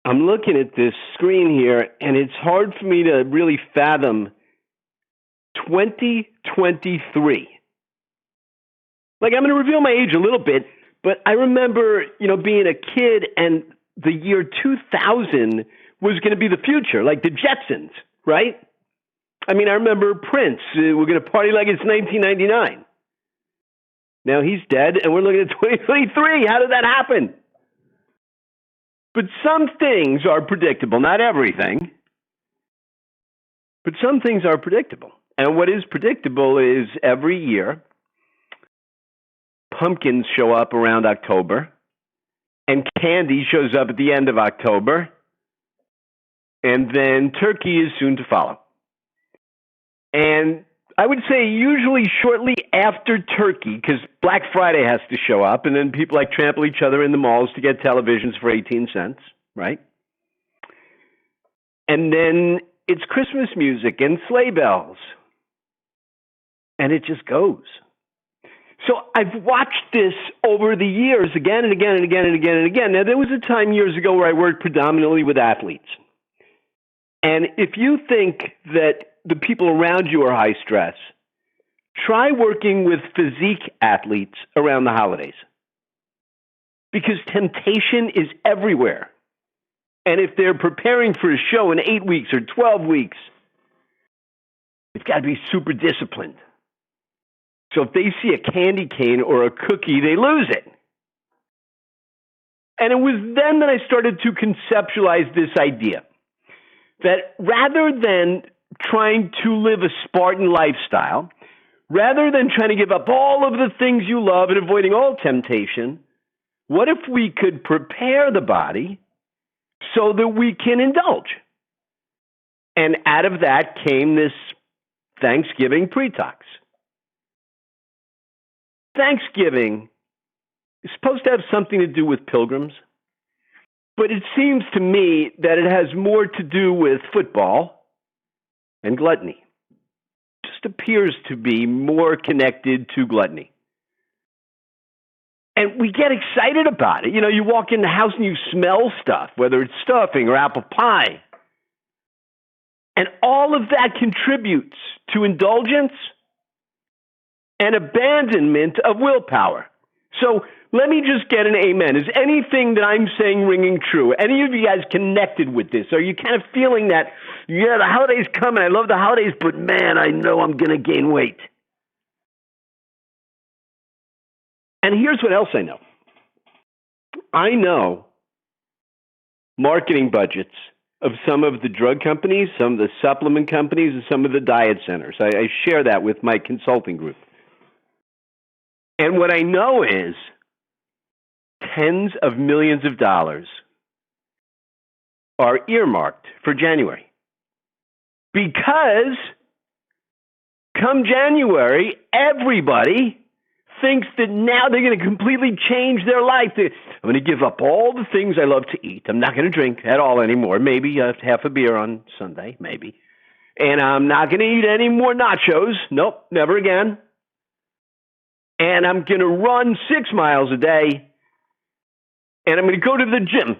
I'm looking at this screen here, and it's hard for me to really fathom 2023. Like, I'm going to reveal my age a little bit, but I remember, being a kid, and the year 2000 was going to be the future, like the Jetsons, right? I mean, I remember Prince. We're going to party like it's 1999. Now he's dead, and we're looking at 2023. How did that happen? But some things are predictable, not everything. But some things are predictable. And what is predictable is every year, pumpkins show up around October, and candy shows up at the end of October, and then turkey is soon to follow. And I would say usually shortly after turkey, because Black Friday has to show up, and then people trample each other in the malls to get televisions for 18 cents, right? And then it's Christmas music and sleigh bells. And it just goes. So I've watched this over the years again and again and again and again and again. Now, there was a time years ago where I worked predominantly with athletes. And if you think that the people around you are high stress, try working with physique athletes around the holidays. Because temptation is everywhere. And if they're preparing for a show in 8 weeks or 12 weeks, they've got to be super disciplined. So if they see a candy cane or a cookie, they lose it. And it was then that I started to conceptualize this idea that rather than trying to live a Spartan lifestyle, rather than trying to give up all of the things you love and avoiding all temptation, what if we could prepare the body so that we can indulge? And out of that came this Thanksgiving pre-tox. Thanksgiving is supposed to have something to do with pilgrims, but it seems to me that it has more to do with football and gluttony. It just appears to be more connected to gluttony. And we get excited about it. You walk in the house and you smell stuff, whether it's stuffing or apple pie. And all of that contributes to indulgence and abandonment of willpower. So let me just get an amen. Is anything that I'm saying ringing true? Any of you guys connected with this? Are you kind of feeling that, yeah, the holidays coming, I love the holidays, but man, I know I'm going to gain weight? And here's what else I know. I know marketing budgets of some of the drug companies, some of the supplement companies, and some of the diet centers. I share that with my consulting group. And what I know is tens of millions of dollars are earmarked for January. Because come January, everybody thinks that now they're going to completely change their life. I'm going to give up all the things I love to eat. I'm not going to drink at all anymore. Maybe half a beer on Sunday, maybe. And I'm not going to eat any more nachos. Nope, never again. And I'm going to run 6 miles a day. And I'm going to go to the gym.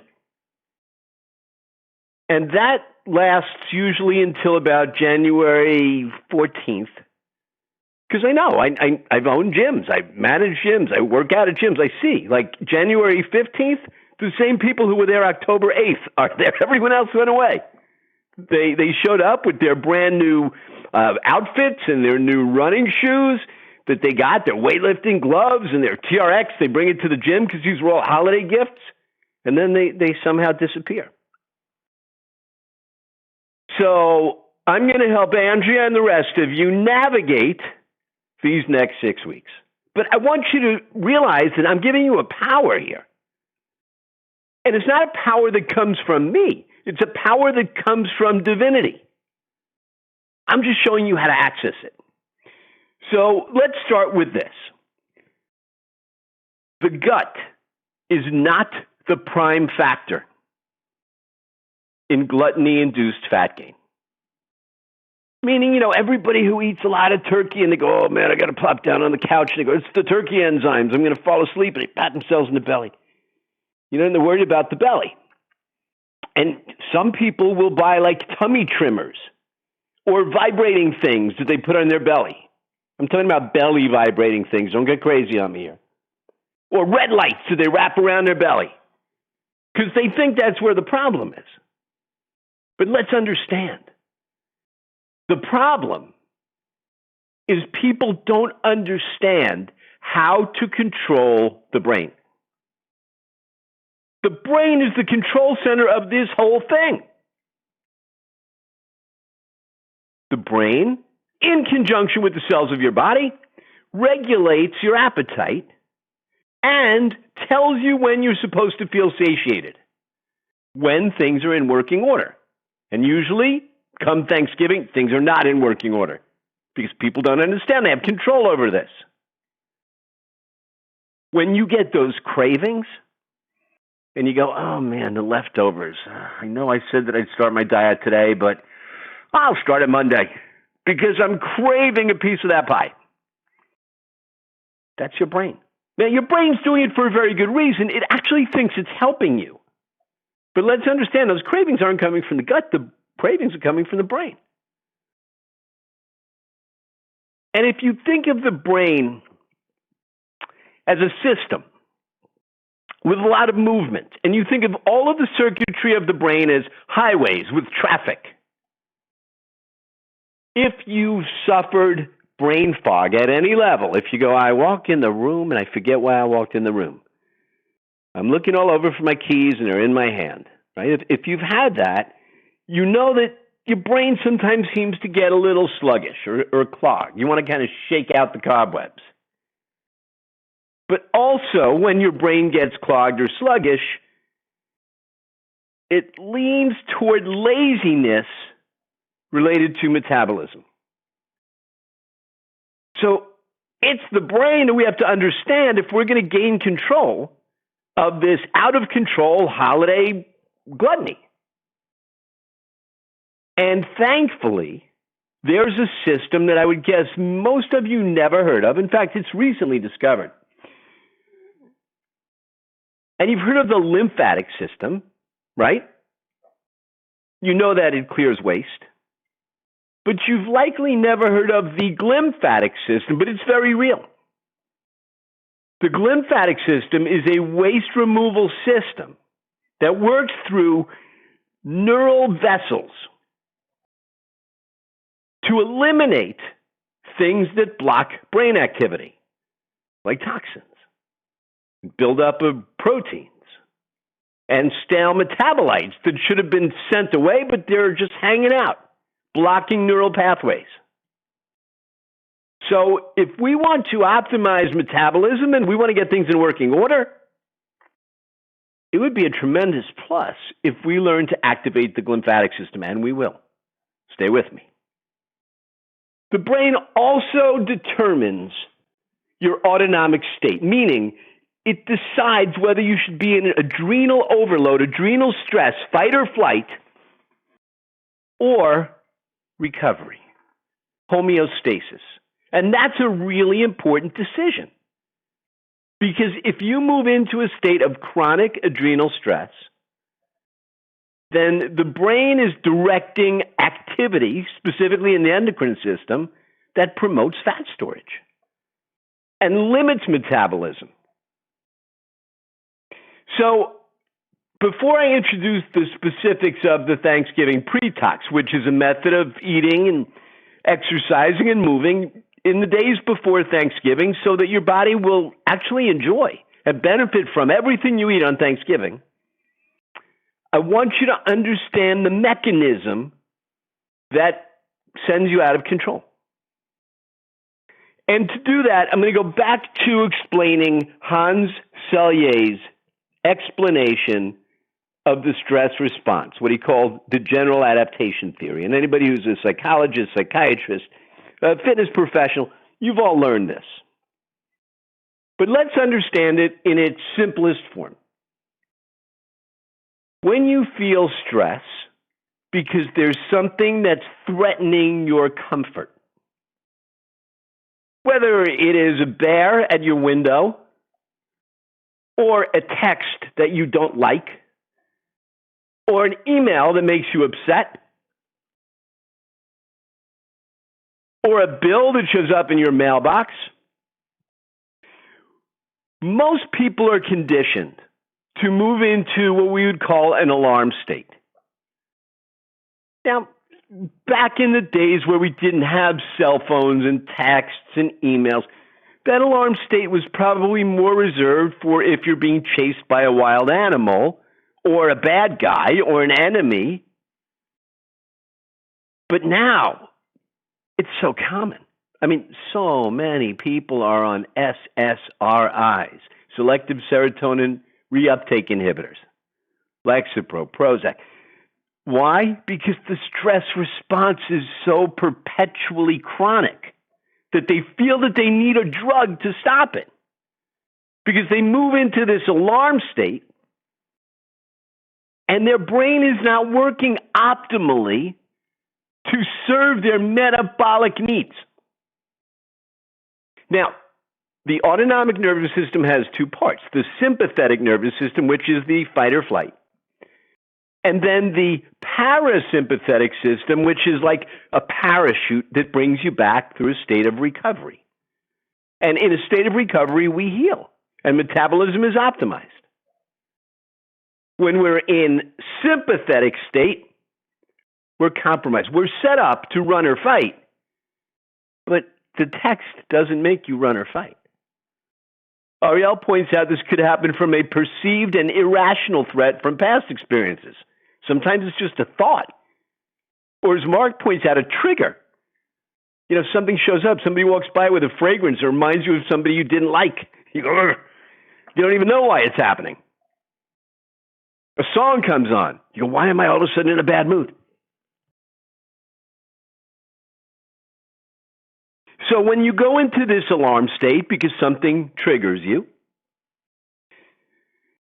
And that lasts usually until about January 14th. Because I know, I've owned gyms, I manage gyms, I work out at gyms, I see. Like January 15th, the same people who were there October 8th are there. Everyone else went away. They showed up with their brand new outfits and their new running shoes that they got, their weightlifting gloves and their TRX. They bring it to the gym because these were all holiday gifts. And then they somehow disappear. So I'm going to help Andrea and the rest of you navigate these next 6 weeks. But I want you to realize that I'm giving you a power here. And it's not a power that comes from me. It's a power that comes from divinity. I'm just showing you how to access it. So let's start with this. The gut is not the prime factor in gluttony-induced fat gain. Meaning, everybody who eats a lot of turkey and they go, oh man, I got to plop down on the couch. And they go, it's the turkey enzymes. I'm going to fall asleep. And they pat themselves in the belly. And they're worried about the belly. And some people will buy like tummy trimmers or vibrating things that they put on their belly. I'm talking about belly vibrating things. Don't get crazy on me here. Or red lights that they wrap around their belly because they think that's where the problem is. But let's understand. The problem is people don't understand how to control the brain. The brain is the control center of this whole thing. The brain, in conjunction with the cells of your body, regulates your appetite and tells you when you're supposed to feel satiated, when things are in working order. And usually, come Thanksgiving, things are not in working order because people don't understand. They have control over this. When you get those cravings and you go, oh man, the leftovers. I know I said that I'd start my diet today, but I'll start it Monday because I'm craving a piece of that pie. That's your brain. Now, your brain's doing it for a very good reason. It actually thinks it's helping you. But let's understand, those cravings aren't coming from the gut. The cravings are coming from the brain. And if you think of the brain as a system with a lot of movement, and you think of all of the circuitry of the brain as highways with traffic, if you suffered brain fog at any level, if you go, I walk in the room and I forget why I walked in the room. I'm looking all over for my keys and they're in my hand, right? If you've had that, you know that your brain sometimes seems to get a little sluggish or clogged. You want to kind of shake out the cobwebs. But also, when your brain gets clogged or sluggish, it leans toward laziness related to metabolism. So it's the brain that we have to understand if we're going to gain control of this out-of-control holiday gluttony. And thankfully, there's a system that I would guess most of you never heard of. In fact, it's recently discovered. And you've heard of the lymphatic system, right? You know that it clears waste. But you've likely never heard of the glymphatic system, but it's very real. The glymphatic system is a waste removal system that works through neural vessels to eliminate things that block brain activity, like toxins, buildup of proteins, and stale metabolites that should have been sent away, but they're just hanging out, blocking neural pathways. So if we want to optimize metabolism and we want to get things in working order, it would be a tremendous plus if we learn to activate the glymphatic system, and we will. Stay with me. The brain also determines your autonomic state, meaning it decides whether you should be in adrenal overload, adrenal stress, fight or flight, or recovery, homeostasis. And that's a really important decision. Because if you move into a state of chronic adrenal stress, then the brain is directing activity, specifically in the endocrine system, that promotes fat storage and limits metabolism. So, before I introduce the specifics of the Thanksgiving pre-tox, which is a method of eating and exercising and moving in the days before Thanksgiving so that your body will actually enjoy and benefit from everything you eat on Thanksgiving, I want you to understand the mechanism that sends you out of control. And to do that, I'm going to go back to explaining Hans Selye's explanation of the stress response, what he called the general adaptation theory. And anybody who's a psychologist, psychiatrist, a fitness professional, you've all learned this. But let's understand it in its simplest form. When you feel stress because there's something that's threatening your comfort, whether it is a bear at your window or a text that you don't like, or an email that makes you upset, or a bill that shows up in your mailbox, most people are conditioned to move into what we would call an alarm state. Now, back in the days where we didn't have cell phones and texts and emails, that alarm state was probably more reserved for if you're being chased by a wild animal or a bad guy or an enemy. But now, it's so common. I mean, so many people are on SSRIs, selective serotonin reuptake inhibitors, Lexapro, Prozac. Why? Because the stress response is so perpetually chronic that they feel that they need a drug to stop it. Because they move into this alarm state and their brain is not working optimally to serve their metabolic needs. Now, the autonomic nervous system has two parts: the sympathetic nervous system, which is the fight or flight, and then the parasympathetic system, which is like a parachute that brings you back through a state of recovery. And in a state of recovery, we heal, and metabolism is optimized. When we're in sympathetic state, we're compromised. We're set up to run or fight, but the text doesn't make you run or fight. Ariel points out this could happen from a perceived and irrational threat from past experiences. Sometimes it's just a thought. Or as Mark points out, a trigger. You know, something shows up, somebody walks by with a fragrance or reminds you of somebody you didn't like. You go, ugh. You don't even know why it's happening. A song comes on. You go, why am I all of a sudden in a bad mood? So when you go into this alarm state because something triggers you,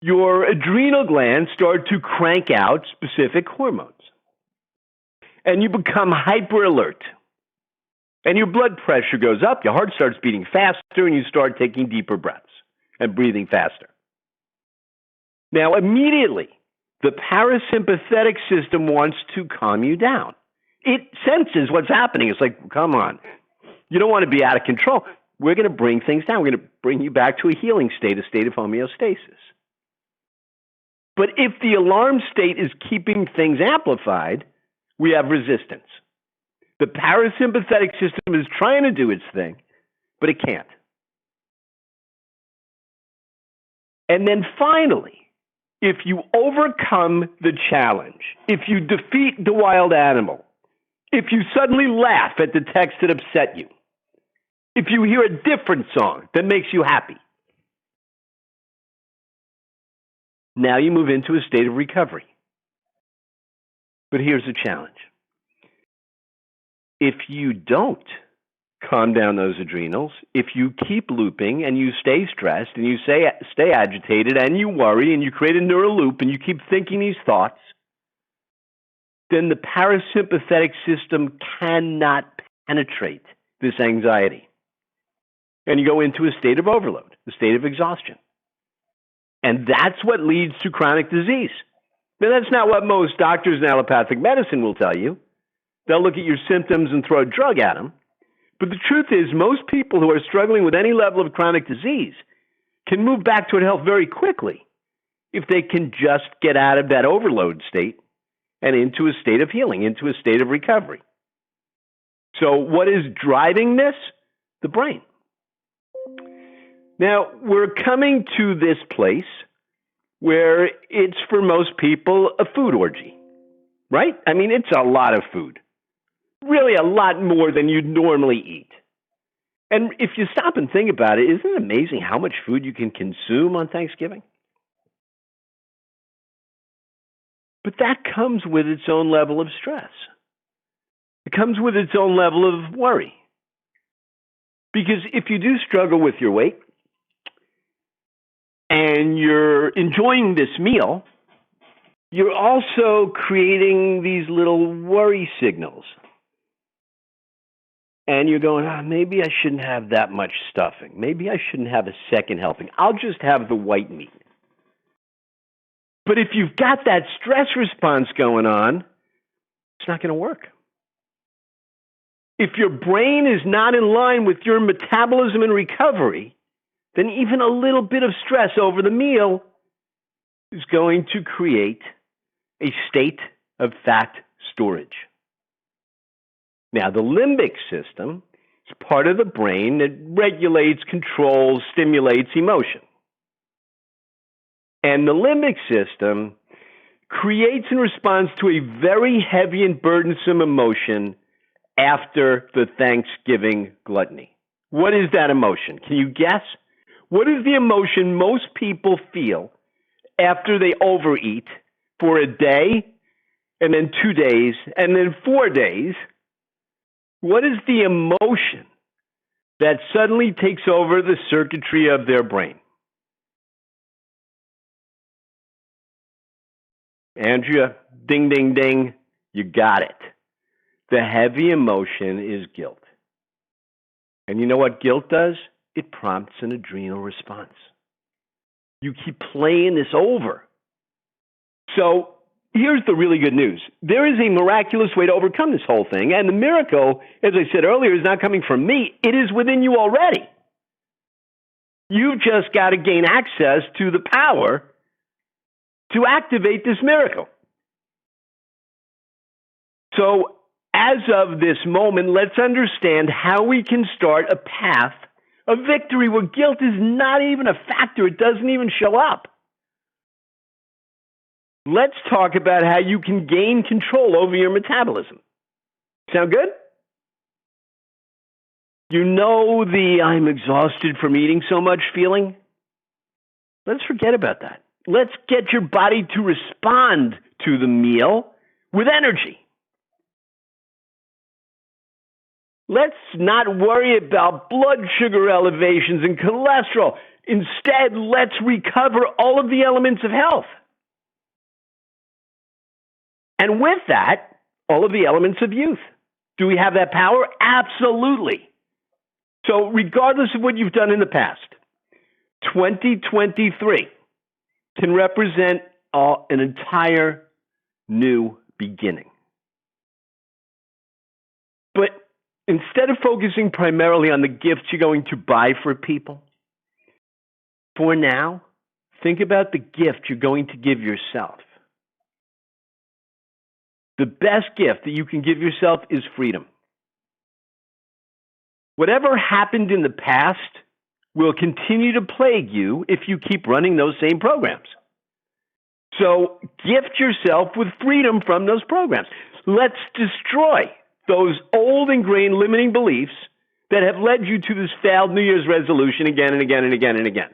your adrenal glands start to crank out specific hormones. And you become hyper alert. And your blood pressure goes up, your heart starts beating faster, and you start taking deeper breaths and breathing faster. Now, immediately, the parasympathetic system wants to calm you down. It senses what's happening. It's like, come on. You don't want to be out of control. We're going to bring things down. We're going to bring you back to a healing state, a state of homeostasis. But if the alarm state is keeping things amplified, we have resistance. The parasympathetic system is trying to do its thing, but it can't. And then finally, if you overcome the challenge, if you defeat the wild animal, if you suddenly laugh at the text that upset you, if you hear a different song that makes you happy, now you move into a state of recovery. But here's the challenge. If you don't calm down those adrenals, if you keep looping and you stay stressed and you stay agitated and you worry and you create a neural loop and you keep thinking these thoughts, then the parasympathetic system cannot penetrate this anxiety. And you go into a state of overload, a state of exhaustion. And that's what leads to chronic disease. Now, that's not what most doctors in allopathic medicine will tell you. They'll look at your symptoms and throw a drug at them. But the truth is, most people who are struggling with any level of chronic disease can move back toward health very quickly if they can just get out of that overload state and into a state of healing, into a state of recovery. So what is driving this? The brain. Now, we're coming to this place where it's, for most people, a food orgy, right? I mean, it's a lot of food. Really a lot more than you'd normally eat. And if you stop and think about it, isn't it amazing how much food you can consume on Thanksgiving? But that comes with its own level of stress. It comes with its own level of worry. Because if you do struggle with your weight and you're enjoying this meal, you're also creating these little worry signals. And you're going, maybe I shouldn't have that much stuffing. Maybe I shouldn't have a second helping. I'll just have the white meat. But if you've got that stress response going on, it's not going to work. If your brain is not in line with your metabolism and recovery, then even a little bit of stress over the meal is going to create a state of fat storage. Now, the limbic system is part of the brain that regulates, controls, stimulates emotion. And the limbic system creates and responds to a very heavy and burdensome emotion after the Thanksgiving gluttony. What is that emotion? Can you guess? What is the emotion most people feel after they overeat for a day, and then 2 days, and then 4 days? What is the emotion that suddenly takes over the circuitry of their brain? Andrea, ding, ding, ding, you got it. The heavy emotion is guilt. And you know what guilt does? It prompts an adrenal response. You keep playing this over. So here's the really good news. There is a miraculous way to overcome this whole thing. And the miracle, as I said earlier, is not coming from me. It is within you already. You've just got to gain access to the power to activate this miracle. So as of this moment, let's understand how we can start a path of victory where guilt is not even a factor. It doesn't even show up. Let's talk about how you can gain control over your metabolism. Sound good? You know the I'm exhausted from eating so much feeling? Let's forget about that. Let's get your body to respond to the meal with energy. Let's not worry about blood sugar elevations and cholesterol. Instead, let's recover all of the elements of health. And with that, all of the elements of youth. Do we have that power? Absolutely. So regardless of what you've done in the past, 2023 can represent an entire new beginning. But instead of focusing primarily on the gifts you're going to buy for people, for now, think about the gift you're going to give yourself. The best gift that you can give yourself is freedom. Whatever happened in the past will continue to plague you if you keep running those same programs. So gift yourself with freedom from those programs. Let's destroy those old ingrained limiting beliefs that have led you to this failed New Year's resolution again and again and again and again.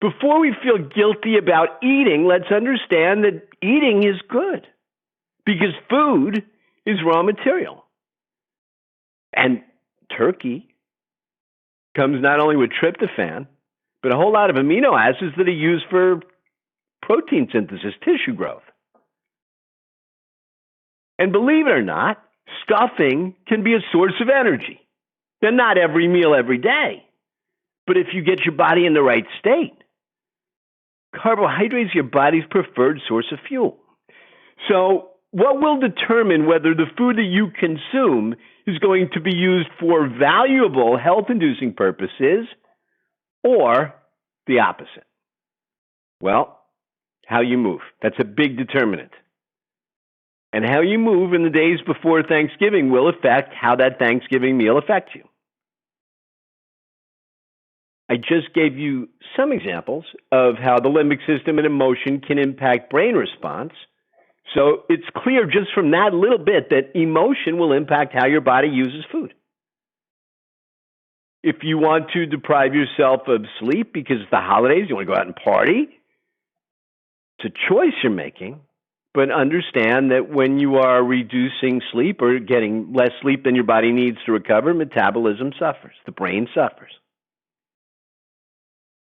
Before we feel guilty about eating, let's understand that eating is good because food is raw material. And turkey comes not only with tryptophan, but a whole lot of amino acids that are used for protein synthesis, tissue growth. And believe it or not, stuffing can be a source of energy. Now, not every meal every day, but if you get your body in the right state, carbohydrates are your body's preferred source of fuel. So what will determine whether the food that you consume is going to be used for valuable health-inducing purposes or the opposite? Well, how you move. That's a big determinant. And how you move in the days before Thanksgiving will affect how that Thanksgiving meal affects you. I just gave you some examples of how the limbic system and emotion can impact brain response. So it's clear just from that little bit that emotion will impact how your body uses food. If you want to deprive yourself of sleep because it's the holidays, you want to go out and party, it's a choice you're making. But understand that when you are reducing sleep or getting less sleep than your body needs to recover, metabolism suffers. The brain suffers.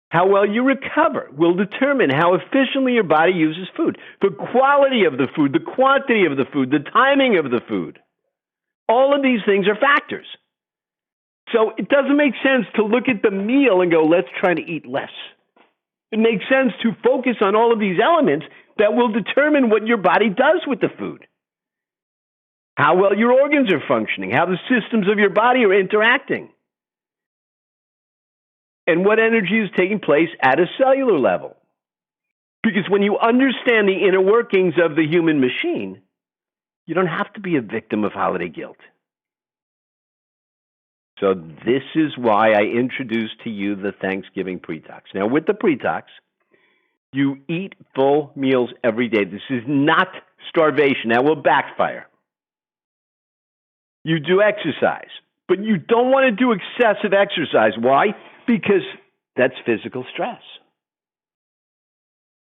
How well you recover will determine how efficiently your body uses food. The quality of the food, the quantity of the food, the timing of the food. All of these things are factors. So it doesn't make sense to look at the meal and go, let's try to eat less. it makes sense to focus on all of these elements that will determine what your body does with the food. How well your organs are functioning, how the systems of your body are interacting, and what energy is taking place at a cellular level. Because when you understand the inner workings of the human machine, you don't have to be a victim of holiday guilt. So this is why I introduced to you the Thanksgiving Pretox. Now, with the Pretox, you eat full meals every day. This is not starvation. That will backfire. You do exercise, but you don't want to do excessive exercise. Why? Because that's physical stress.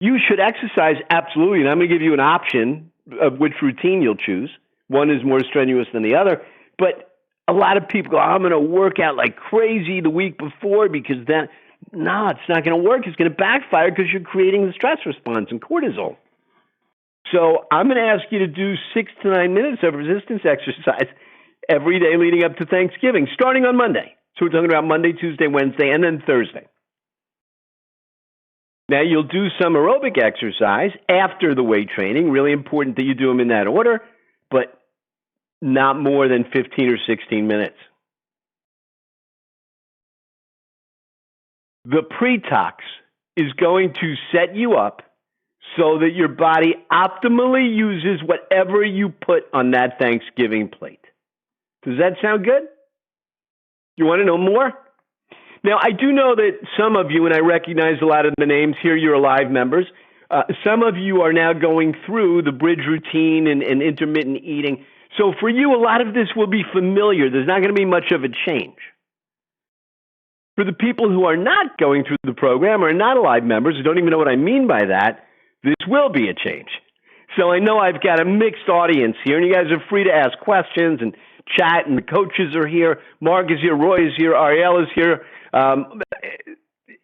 You should exercise, absolutely, and I'm going to give you an option of which routine you'll choose. One is more strenuous than the other, but a lot of people go, I'm going to work out like crazy the week before because then, no, it's not going to work. It's going to backfire because you're creating the stress response and cortisol. So I'm going to ask you to do 6 to 9 minutes of resistance exercise every day leading up to Thanksgiving, starting on Monday. So we're talking about Monday, Tuesday, Wednesday, and then Thursday. Now, you'll do some aerobic exercise after the weight training. Really important that you do them in that order, but not more than 15 or 16 minutes. The Pretox is going to set you up so that your body optimally uses whatever you put on that Thanksgiving plate. Does that sound good? You want to know more? Now, I do know that some of you, and I recognize a lot of the names here, you're Alive members. Some of you are now going through the bridge routine and intermittent eating. So for you, a lot of this will be familiar. There's not going to be much of a change. For the people who are not going through the program or are not Alive members, who don't even know what I mean by that, this will be a change. So I know I've got a mixed audience here, and you guys are free to ask questions and chat, and the coaches are here. Mark is here, Roy is here, Ariel is here.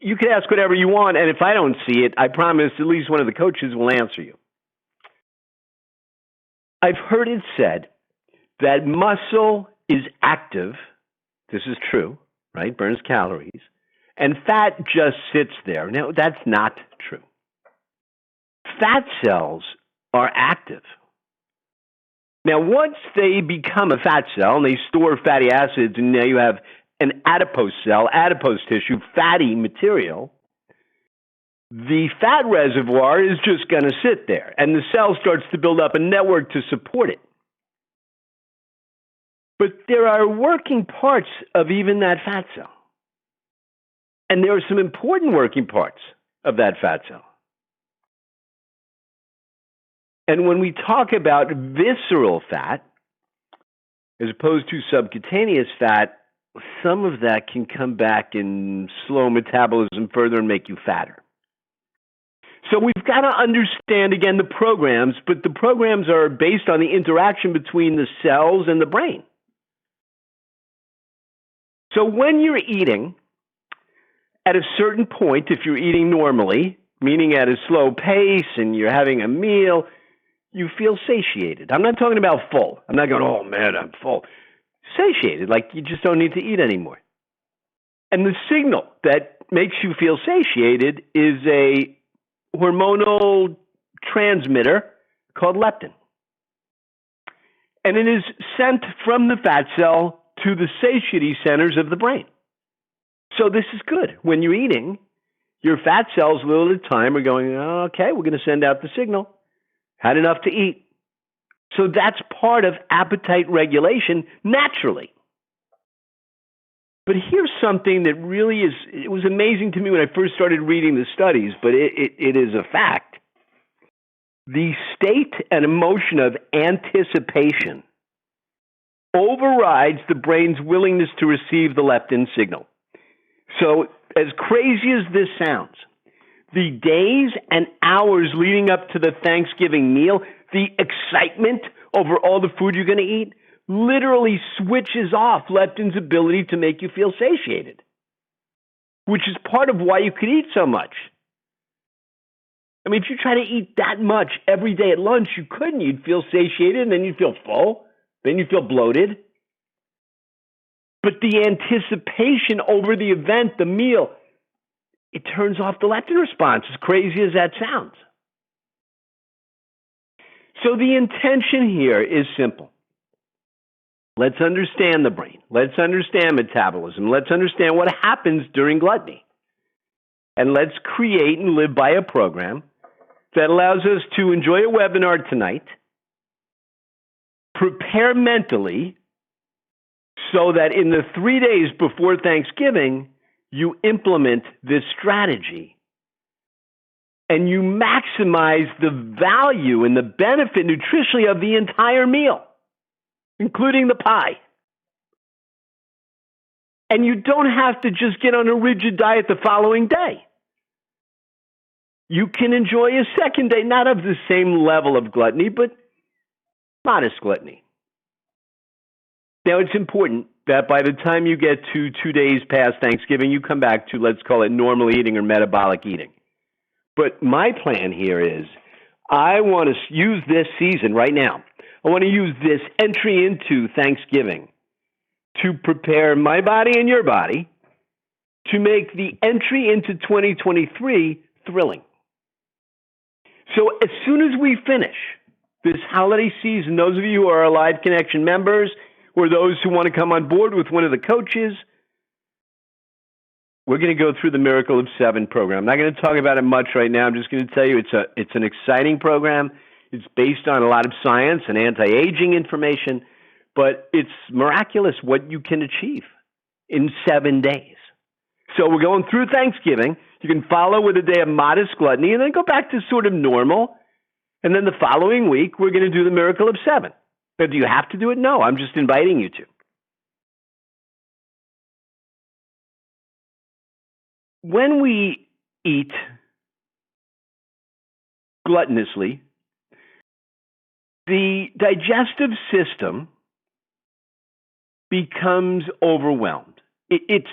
You can ask whatever you want, and if I don't see it, I promise at least one of the coaches will answer you. I've heard it said that muscle is active. This is true, right? Burns calories. And fat just sits there. Now, that's not true. Fat cells are active. Now, once they become a fat cell and they store fatty acids, and now you have an adipose cell, adipose tissue, fatty material, the fat reservoir is just going to sit there, and the cell starts to build up a network to support it. But there are working parts of even that fat cell. And there are some important working parts of that fat cell. And when we talk about visceral fat, as opposed to subcutaneous fat, some of that can come back in slow metabolism further and make you fatter. So we've got to understand, again, the programs, but the programs are based on the interaction between the cells and the brain. So when you're eating, at a certain point, if you're eating normally, meaning at a slow pace and you're having a meal, you feel satiated. I'm not talking about full. I'm not going, oh man, I'm full. Satiated, like you just don't need to eat anymore. And the signal that makes you feel satiated is a hormonal transmitter called leptin. And it is sent from the fat cell to the satiety centers of the brain. So this is good. When you're eating, your fat cells, little at a time, are going, okay, we're going to send out the signal. Had enough to eat. So that's part of appetite regulation naturally. But here's something that really it was amazing to me when I first started reading the studies, but it is a fact. The state and emotion of anticipation overrides the brain's willingness to receive the leptin signal. So as crazy as this sounds, the days and hours leading up to the Thanksgiving meal, the excitement over all the food you're going to eat, literally switches off leptin's ability to make you feel satiated, which is part of why you could eat so much. I mean, if you try to eat that much every day at lunch, you couldn't. You'd feel satiated, and then you'd feel full. Then you'd feel bloated. But the anticipation over the event, the meal, it turns off the leptin response, as crazy as that sounds. So the intention here is simple. Let's understand the brain. Let's understand metabolism. Let's understand what happens during gluttony. And let's create and live by a program that allows us to enjoy a webinar tonight, prepare mentally so that in the 3 days before Thanksgiving, you implement this strategy and you maximize the value and the benefit nutritionally of the entire meal, including the pie. And you don't have to just get on a rigid diet the following day. You can enjoy a second day, not of the same level of gluttony, but modest gluttony. Now, it's important that by the time you get to 2 days past Thanksgiving, you come back to, let's call it normal eating or metabolic eating. But my plan here is I want to use this season right now. I want to use this entry into Thanksgiving to prepare my body and your body to make the entry into 2023 thrilling. So as soon as we finish this holiday season, those of you who are Live Connection members or those who want to come on board with one of the coaches, we're going to go through the Miracle of 7 program. I'm not going to talk about it much right now. I'm just going to tell you it's an exciting program. It's based on a lot of science and anti-aging information, but it's miraculous what you can achieve in 7 days. So we're going through Thanksgiving. You can follow with a day of modest gluttony and then go back to sort of normal. And then the following week, we're going to do the Miracle of 7. But do you have to do it? No, I'm just inviting you to. When we eat gluttonously, the digestive system becomes overwhelmed. It's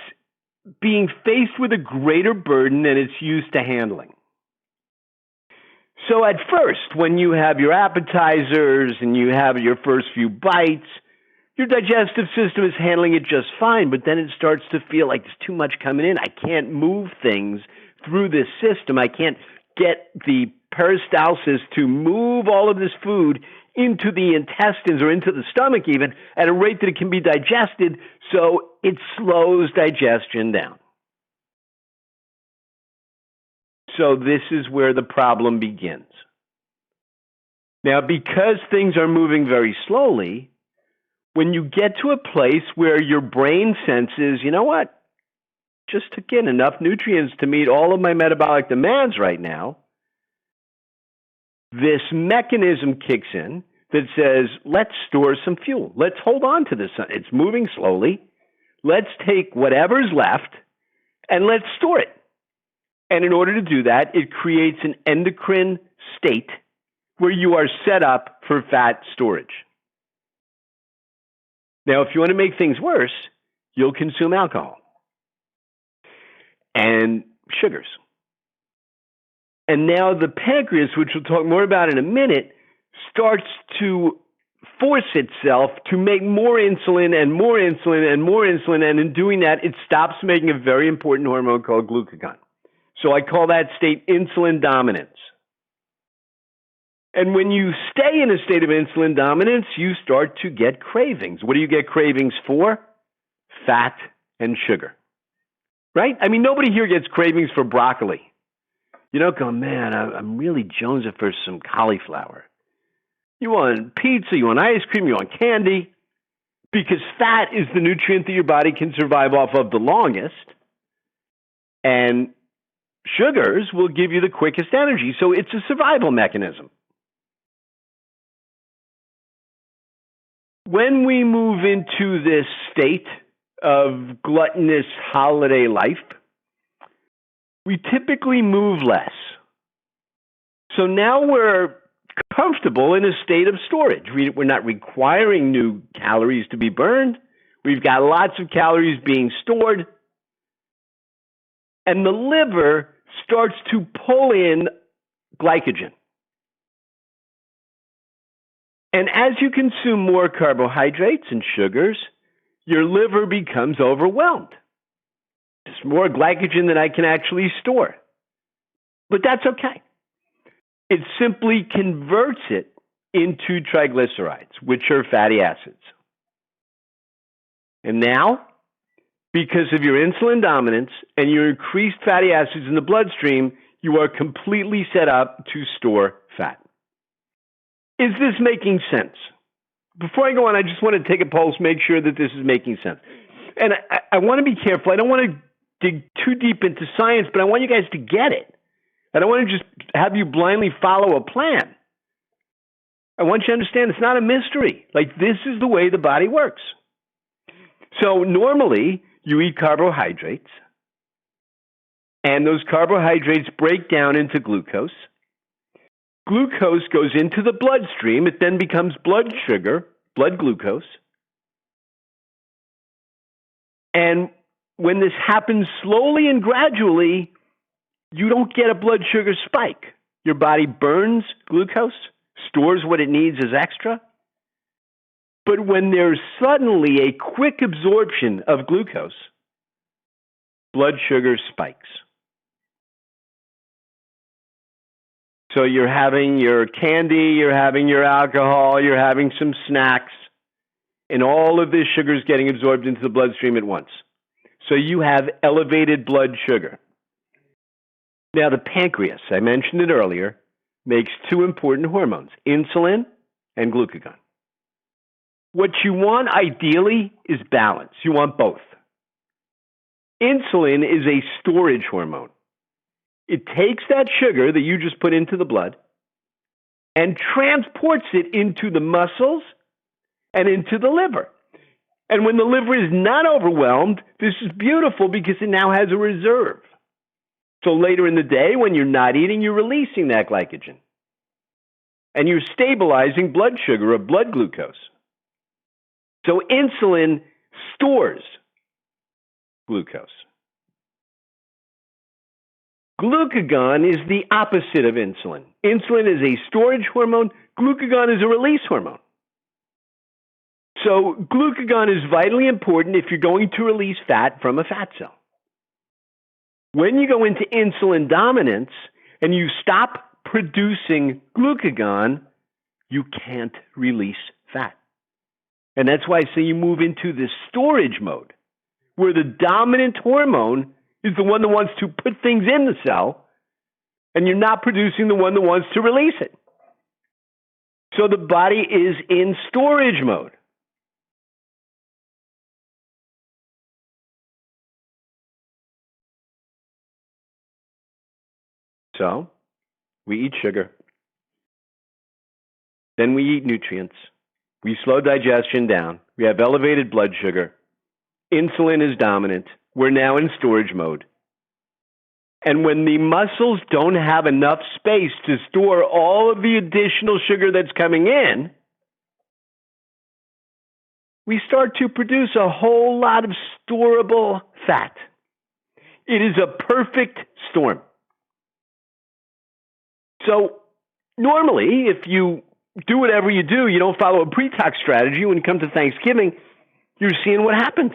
being faced with a greater burden than it's used to handling. So at first, when you have your appetizers and you have your first few bites, your digestive system is handling it just fine, but then it starts to feel like there's too much coming in. I can't move things through this system. I can't get the peristalsis to move all of this food into the intestines or into the stomach even at a rate that it can be digested, so it slows digestion down. So this is where the problem begins. Now, because things are moving very slowly, when you get to a place where your brain senses, you know what, just took in enough nutrients to meet all of my metabolic demands right now, this mechanism kicks in that says, let's store some fuel. Let's hold on to this. It's moving slowly. Let's take whatever's left and let's store it. And in order to do that, it creates an endocrine state where you are set up for fat storage. Now, if you want to make things worse, you'll consume alcohol and sugars. And now the pancreas, which we'll talk more about in a minute, starts to force itself to make more insulin and more insulin and more insulin. And in doing that, it stops making a very important hormone called glucagon. So I call that state insulin dominance. And when you stay in a state of insulin dominance, you start to get cravings. What do you get cravings for? Fat and sugar. Right? I mean, nobody here gets cravings for broccoli. You don't go, man, I'm really jonesing for some cauliflower. You want pizza, you want ice cream, you want candy, because fat is the nutrient that your body can survive off of the longest, and sugars will give you the quickest energy. So it's a survival mechanism. When we move into this state of gluttonous holiday life, we typically move less. So now we're comfortable in a state of storage. We're not requiring new calories to be burned. We've got lots of calories being stored. And the liver starts to pull in glycogen. And as you consume more carbohydrates and sugars, your liver becomes overwhelmed. There's more glycogen than I can actually store. But that's okay. It simply converts it into triglycerides, which are fatty acids. And now, because of your insulin dominance and your increased fatty acids in the bloodstream, you are completely set up to store fat. Is this making sense? Before I go on, I just want to take a pulse, make sure that this is making sense. And I want to be careful. I don't want to dig too deep into science, but I want you guys to get it. I don't want to just have you blindly follow a plan. I want you to understand it's not a mystery. Like, this is the way the body works. So normally, you eat carbohydrates, and those carbohydrates break down into glucose. Glucose goes into the bloodstream. It then becomes blood sugar, blood glucose. And when this happens slowly and gradually, you don't get a blood sugar spike. Your body burns glucose, stores what it needs as extra. But when there's suddenly a quick absorption of glucose, blood sugar spikes. So you're having your candy, you're having your alcohol, you're having some snacks, and all of this sugar is getting absorbed into the bloodstream at once. So you have elevated blood sugar. Now, the pancreas, I mentioned it earlier, makes two important hormones, insulin and glucagon. What you want ideally is balance. You want both. Insulin is a storage hormone. It takes that sugar that you just put into the blood and transports it into the muscles and into the liver. And when the liver is not overwhelmed, this is beautiful because it now has a reserve. So later in the day, when you're not eating, you're releasing that glycogen. And you're stabilizing blood sugar or blood glucose. So insulin stores glucose. Glucagon is the opposite of insulin. Insulin is a storage hormone. Glucagon is a release hormone. So glucagon is vitally important if you're going to release fat from a fat cell. When you go into insulin dominance and you stop producing glucagon, you can't release fat. And that's why I say you move into this storage mode, where the dominant hormone is the one that wants to put things in the cell, and you're not producing the one that wants to release it. So the body is in storage mode. So we eat sugar. Then we eat nutrients. We slow digestion down. We have elevated blood sugar. Insulin is dominant. We're now in storage mode. And when the muscles don't have enough space to store all of the additional sugar that's coming in, we start to produce a whole lot of storable fat. It is a perfect storm. So normally, if you do whatever you do, you don't follow a pre-tox strategy, when you come to Thanksgiving, you're seeing what happens.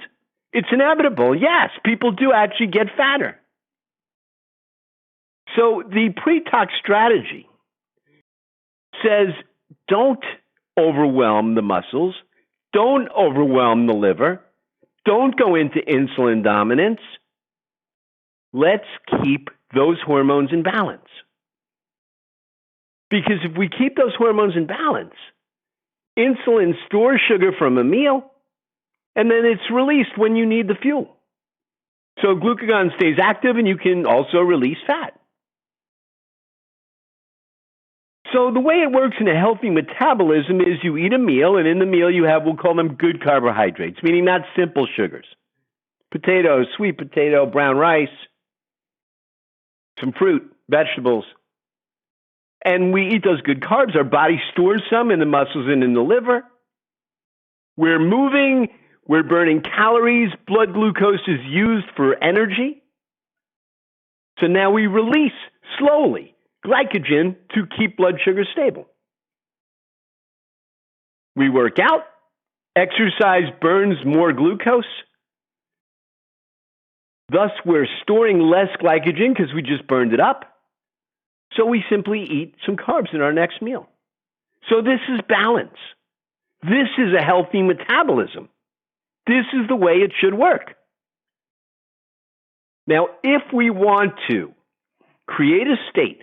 It's inevitable. Yes, people do actually get fatter. So the pre-tox strategy says don't overwhelm the muscles, don't overwhelm the liver, don't go into insulin dominance. Let's keep those hormones in balance. Because if we keep those hormones in balance, insulin stores sugar from a meal, and then it's released when you need the fuel. So glucagon stays active, and you can also release fat. So the way it works in a healthy metabolism is you eat a meal, and in the meal you have, we'll call them good carbohydrates, meaning not simple sugars. Potatoes, sweet potato, brown rice, some fruit, vegetables. And we eat those good carbs. Our body stores some in the muscles and in the liver. We're moving, we're burning calories. Blood glucose is used for energy. So now we release slowly glycogen to keep blood sugar stable. We work out. Exercise burns more glucose. Thus, we're storing less glycogen because we just burned it up. So we simply eat some carbs in our next meal. So this is balance. This is a healthy metabolism. This is the way it should work. Now, if we want to create a state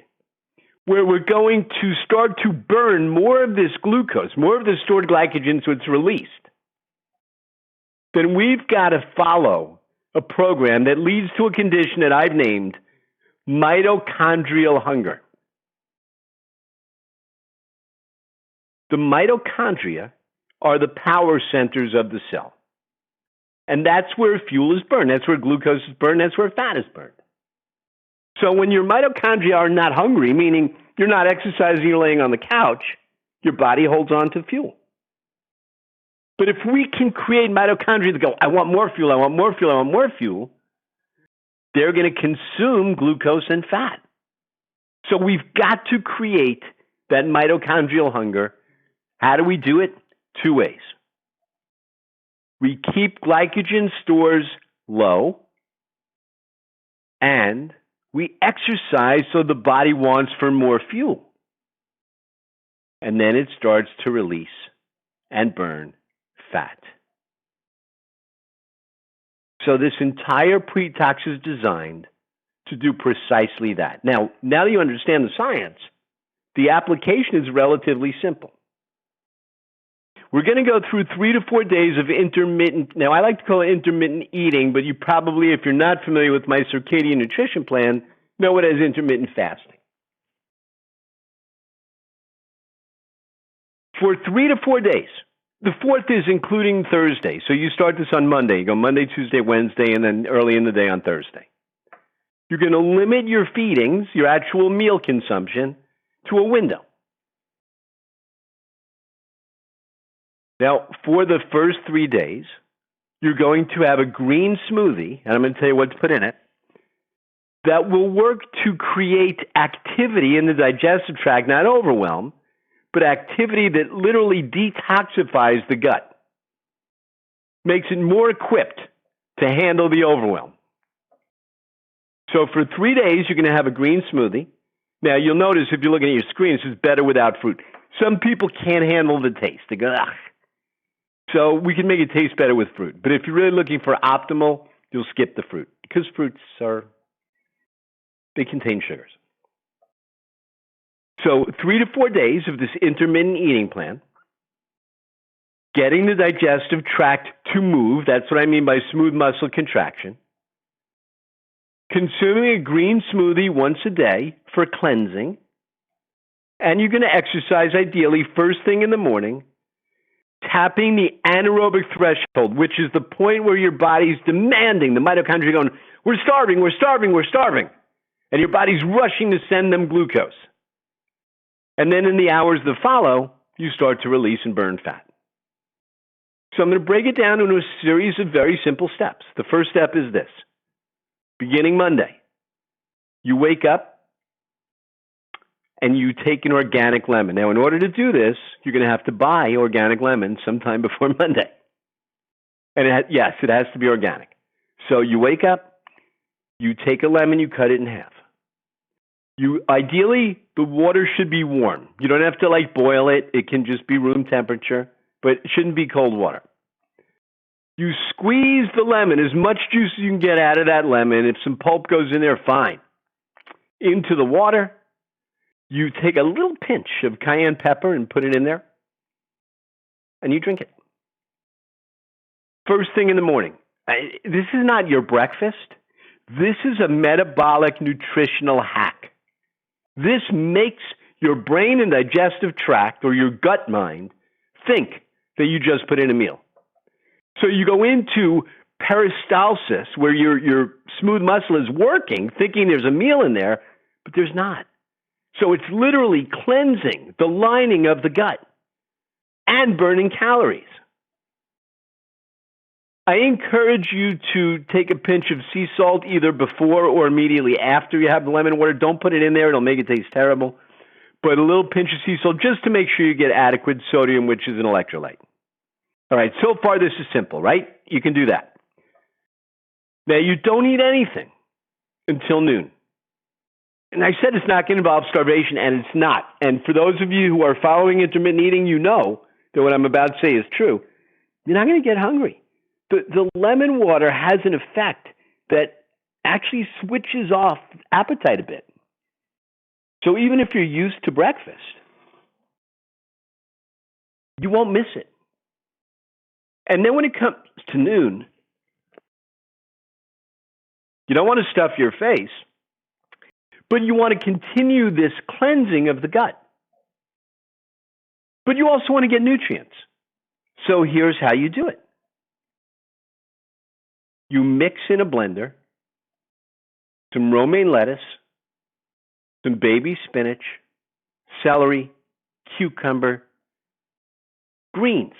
where we're going to start to burn more of this glucose, more of the stored glycogen so it's released, then we've got to follow a program that leads to a condition that I've named mitochondrial hunger. The mitochondria are the power centers of the cell. And that's where fuel is burned. That's where glucose is burned. That's where fat is burned. So when your mitochondria are not hungry, meaning you're not exercising, you're laying on the couch, your body holds on to fuel. But if we can create mitochondria that go, I want more fuel, I want more fuel, I want more fuel, they're going to consume glucose and fat. So we've got to create that mitochondrial hunger. How do we do it? Two ways. We keep glycogen stores low, and we exercise so the body wants for more fuel. And then it starts to release and burn fat. So this entire pre-tox is designed to do precisely that. Now that you understand the science, the application is relatively simple. We're going to go through 3 to 4 days of intermittent. Now, I like to call it intermittent eating, but you probably, if you're not familiar with my circadian nutrition plan, know it as intermittent fasting. For 3 to 4 days. The fourth is including Thursday. So you start this on Monday. You go Monday, Tuesday, Wednesday, and then early in the day on Thursday. You're going to limit your feedings, your actual meal consumption, to a window. Now, for the first 3 days, you're going to have a green smoothie, and I'm going to tell you what to put in it, that will work to create activity in the digestive tract, not overwhelm, but activity that literally detoxifies the gut, makes it more equipped to handle the overwhelm. So for 3 days, you're going to have a green smoothie. Now, you'll notice if you're looking at your screen, it's better without fruit. Some people can't handle the taste. They go, ugh. So we can make it taste better with fruit. But if you're really looking for optimal, you'll skip the fruit because fruits they contain sugars. So 3 to 4 days of this intermittent eating plan, getting the digestive tract to move. That's what I mean by smooth muscle contraction. Consuming a green smoothie once a day for cleansing. And you're going to exercise ideally first thing in the morning, tapping the anaerobic threshold, which is the point where your body's demanding, the mitochondria going, we're starving, we're starving, we're starving. And your body's rushing to send them glucose. And then in the hours that follow, you start to release and burn fat. So I'm going to break it down into a series of very simple steps. The first step is this. Beginning Monday, you wake up and you take an organic lemon. Now, in order to do this, you're going to have to buy organic lemon sometime before Monday. And yes, it has to be organic. So you wake up, you take a lemon, you cut it in half. Ideally, the water should be warm. You don't have to boil it. It can just be room temperature, but it shouldn't be cold water. You squeeze the lemon, as much juice as you can get out of that lemon. If some pulp goes in there, fine. Into the water. You take a little pinch of cayenne pepper and put it in there, and you drink it. First thing in the morning. This is not your breakfast. This is a metabolic nutritional hack. This makes your brain and digestive tract, or your gut mind, think that you just put in a meal. So you go into peristalsis, where your smooth muscle is working, thinking there's a meal in there, but there's not. So it's literally cleansing the lining of the gut and burning calories. I encourage you to take a pinch of sea salt either before or immediately after you have the lemon water. Don't put it in there. It'll make it taste terrible. But a little pinch of sea salt just to make sure you get adequate sodium, which is an electrolyte. All right, so far this is simple, right? You can do that. Now, you don't eat anything until noon. And I said it's not going to involve starvation, and it's not. And for those of you who are following intermittent eating, you know that what I'm about to say is true. You're not going to get hungry. The lemon water has an effect that actually switches off appetite a bit. So even if you're used to breakfast, you won't miss it. And then when it comes to noon, you don't want to stuff your face, but you want to continue this cleansing of the gut. But you also want to get nutrients. So here's how you do it. You mix in a blender some romaine lettuce, some baby spinach, celery, cucumber, greens.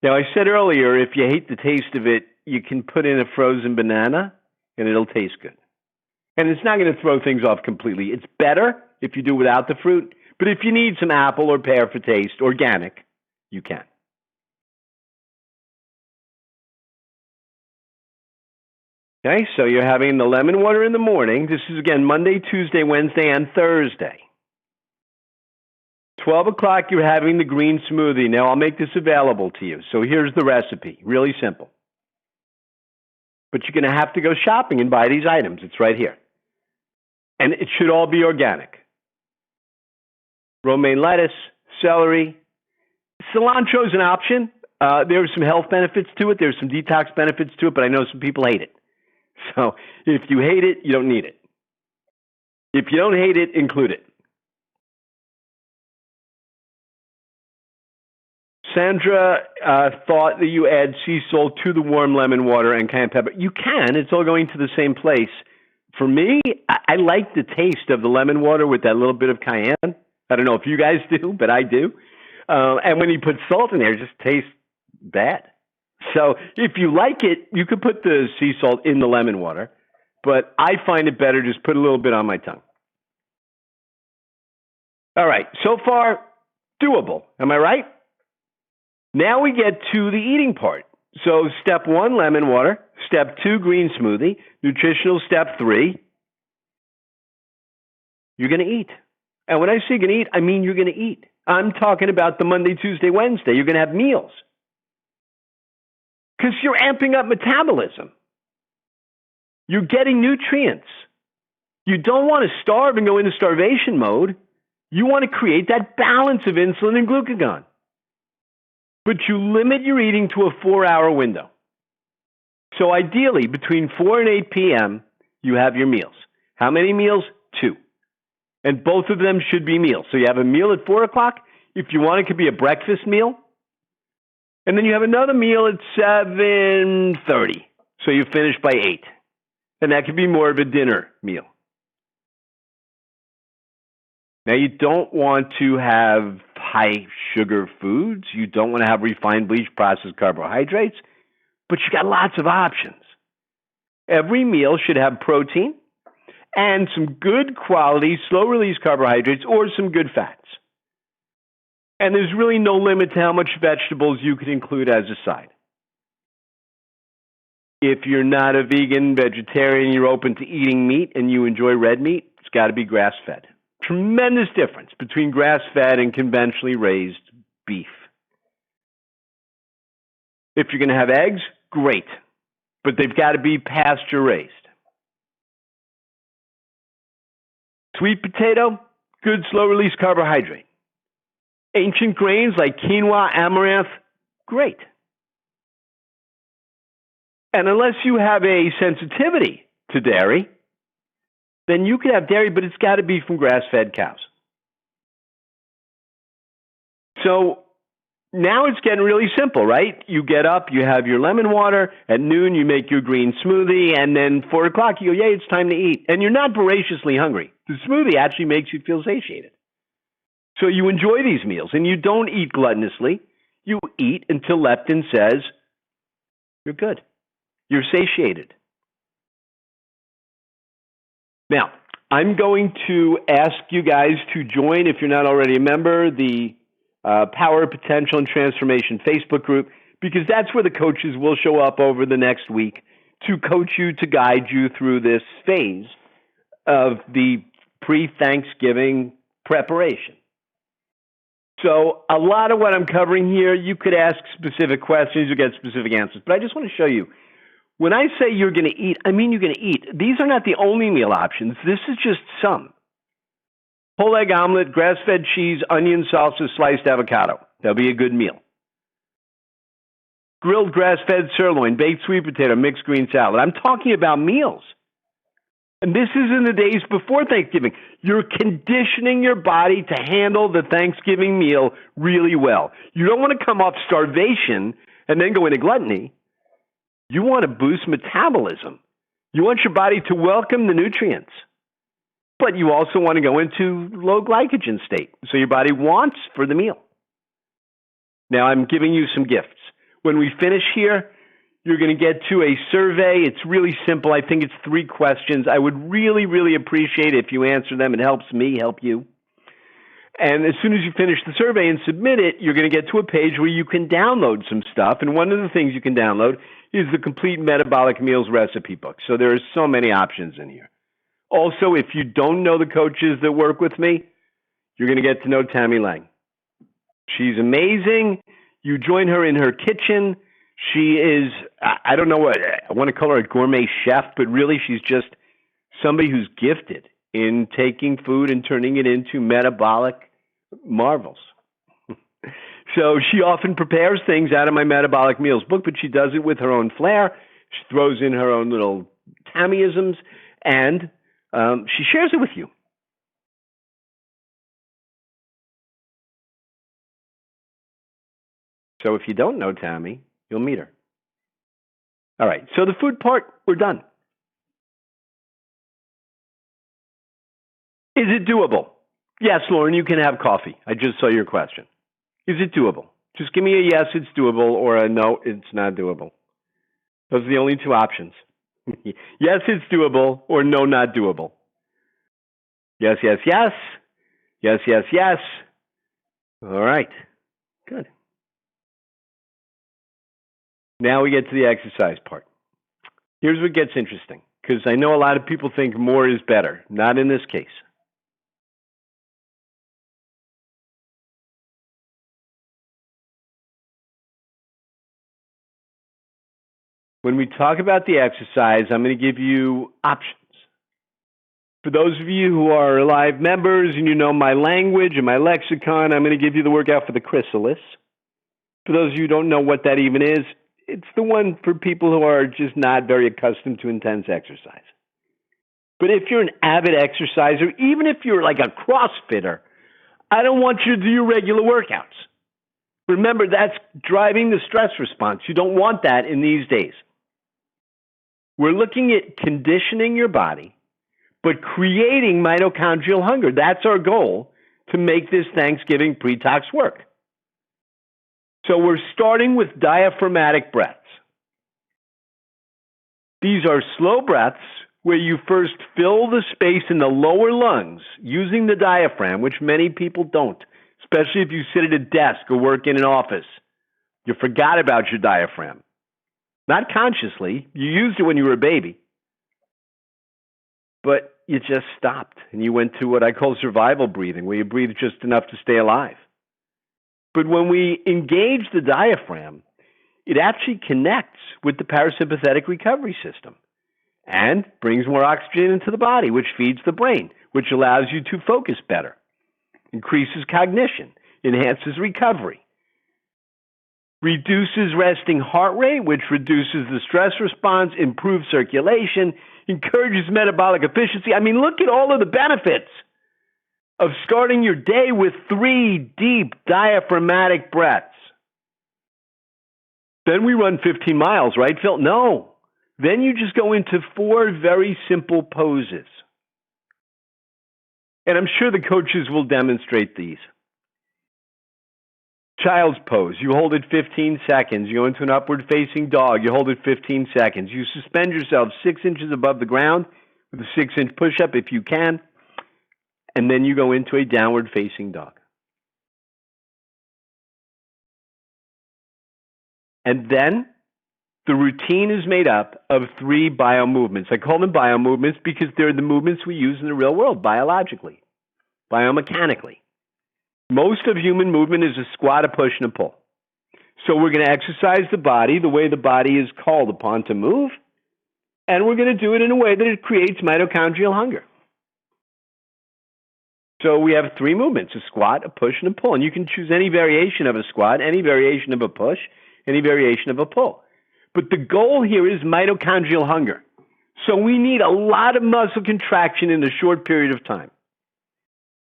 Now, I said earlier, if you hate the taste of it, you can put in a frozen banana and it'll taste good. And it's not going to throw things off completely. It's better if you do without the fruit, but if you need some apple or pear for taste, organic, you can. Okay, so you're having the lemon water in the morning. This is, again, Monday, Tuesday, Wednesday, and Thursday. 12 o'clock, you're having the green smoothie. Now, I'll make this available to you. So here's the recipe. Really simple. But you're going to have to go shopping and buy these items. It's right here. And it should all be organic. Romaine lettuce, celery. Cilantro is an option. There are some health benefits to it. There's some detox benefits to it, but I know some people hate it. So if you hate it, you don't need it. If you don't hate it, include it. Sandra thought that you add sea salt to the warm lemon water and cayenne pepper. You can. It's all going to the same place. For me, I like the taste of the lemon water with that little bit of cayenne. I don't know if you guys do, but I do. And when you put salt in there, it just tastes bad. So if you like it, you could put the sea salt in the lemon water. But I find it better just put a little bit on my tongue. All right. So far, doable. Am I right? Now we get to the eating part. So step 1, lemon water. Step 2, green smoothie. Nutritional step 3, you're going to eat. And when I say you're going to eat, I mean you're going to eat. I'm talking about the Monday, Tuesday, Wednesday. You're going to have meals. Because you're amping up metabolism. You're getting nutrients. You don't want to starve and go into starvation mode. You want to create that balance of insulin and glucagon. But you limit your eating to a 4-hour window. So ideally, between 4 and 8 p.m., you have your meals. How many meals? 2. And both of them should be meals. So you have a meal at 4 o'clock. If you want, it could be a breakfast meal. And then you have another meal at 7:30. So you finish by 8. And that could be more of a dinner meal. Now, you don't want to have high sugar foods. You don't want to have refined, bleached, processed carbohydrates. But you got lots of options. Every meal should have protein and some good quality, slow-release carbohydrates or some good fats. And there's really no limit to how much vegetables you can include as a side. If you're not a vegan, vegetarian, you're open to eating meat and you enjoy red meat, it's got to be grass-fed. Tremendous difference between grass-fed and conventionally raised beef. If you're going to have eggs, great, but they've got to be pasture-raised. Sweet potato, good slow-release carbohydrate. Ancient grains like quinoa, amaranth, great. And unless you have a sensitivity to dairy, then you can have dairy, but it's got to be from grass-fed cows. So now it's getting really simple, right? You get up, you have your lemon water. At noon, you make your green smoothie. And then 4 o'clock, you go, yay, it's time to eat. And you're not voraciously hungry. The smoothie actually makes you feel satiated. So you enjoy these meals, and you don't eat gluttonously. You eat until leptin says, you're good. You're satiated. Now, I'm going to ask you guys to join, if you're not already a member, the Power, Potential, and Transformation Facebook group, because that's where the coaches will show up over the next week to coach you, to guide you through this phase of the pre-Thanksgiving preparation. So a lot of what I'm covering here, you could ask specific questions, you get specific answers. But I just want to show you, when I say you're going to eat, I mean you're going to eat. These are not the only meal options. This is just some. Whole egg omelet, grass-fed cheese, onion salsa, sliced avocado. That'll be a good meal. Grilled grass-fed sirloin, baked sweet potato, mixed green salad. I'm talking about meals. And this is in the days before Thanksgiving. You're conditioning your body to handle the Thanksgiving meal really well. You don't want to come off starvation and then go into gluttony. You want to boost metabolism. You want your body to welcome the nutrients. But you also want to go into low glycogen state, so your body wants for the meal. Now, I'm giving you some gifts. When we finish here, you're going to get to a survey. It's really simple. I think it's 3 questions. I would really, really appreciate it if you answer them. It helps me help you. And as soon as you finish the survey and submit it, you're going to get to a page where you can download some stuff. And one of the things you can download is the Complete Metabolic Meals Recipe Book. So there are so many options in here. Also, if you don't know the coaches that work with me, you're going to get to know Tammy Lang. She's amazing. You join her in her kitchen. She is, I don't know what, I want to call her a gourmet chef, but really she's just somebody who's gifted in taking food and turning it into metabolic marvels. So she often prepares things out of my Metabolic Meals book, but she does it with her own flair. She throws in her own little Tammyisms, and she shares it with you. So if you don't know Tammy, you'll meet her. All right, so the food part, we're done. Is it doable? Yes, Lauren, you can have coffee. I just saw your question. Is it doable? Just give me a yes, it's doable, or a no, it's not doable. Those are the only 2 options. Yes, it's doable, or no, not doable. Yes, yes, yes. Yes, yes, yes. All right, good. Now we get to the exercise part. Here's what gets interesting, because I know a lot of people think more is better. Not in this case. When we talk about the exercise, I'm going to give you options. For those of you who are live members and you know my language and my lexicon, I'm going to give you the workout for the chrysalis. For those of you who don't know what that even is, it's the one for people who are just not very accustomed to intense exercise. But if you're an avid exerciser, even if you're like a CrossFitter, I don't want you to do your regular workouts. Remember, that's driving the stress response. You don't want that in these days. We're looking at conditioning your body, but creating mitochondrial hunger. That's our goal to make this Thanksgiving pre-tox work. So we're starting with diaphragmatic breaths. These are slow breaths where you first fill the space in the lower lungs using the diaphragm, which many people don't, especially if you sit at a desk or work in an office. You forgot about your diaphragm. Not consciously. You used it when you were a baby. But you just stopped and you went to what I call survival breathing, where you breathe just enough to stay alive. But when we engage the diaphragm, it actually connects with the parasympathetic recovery system and brings more oxygen into the body, which feeds the brain, which allows you to focus better, increases cognition, enhances recovery, reduces resting heart rate, which reduces the stress response, improves circulation, encourages metabolic efficiency. I mean, look at all of the benefits of starting your day with 3 deep diaphragmatic breaths. Then we run 15 miles, right, Phil? No. Then you just go into 4 very simple poses. And I'm sure the coaches will demonstrate these. Child's pose, you hold it 15 seconds. You go into an upward facing dog, you hold it 15 seconds. You suspend yourself 6 inches above the ground with a 6-inch push-up if you can. And then you go into a downward facing dog. And then The routine is made up of 3 bio movements. I call them bio movements because they're the movements we use in the real world, biologically, biomechanically. Most of human movement is a squat, a push, and a pull. So we're going to exercise the body the way the body is called upon to move, and we're going to do it in a way that it creates mitochondrial hunger. So we have 3 movements, a squat, a push, and a pull. And you can choose any variation of a squat, any variation of a push, any variation of a pull. But the goal here is mitochondrial hunger. So we need a lot of muscle contraction in a short period of time.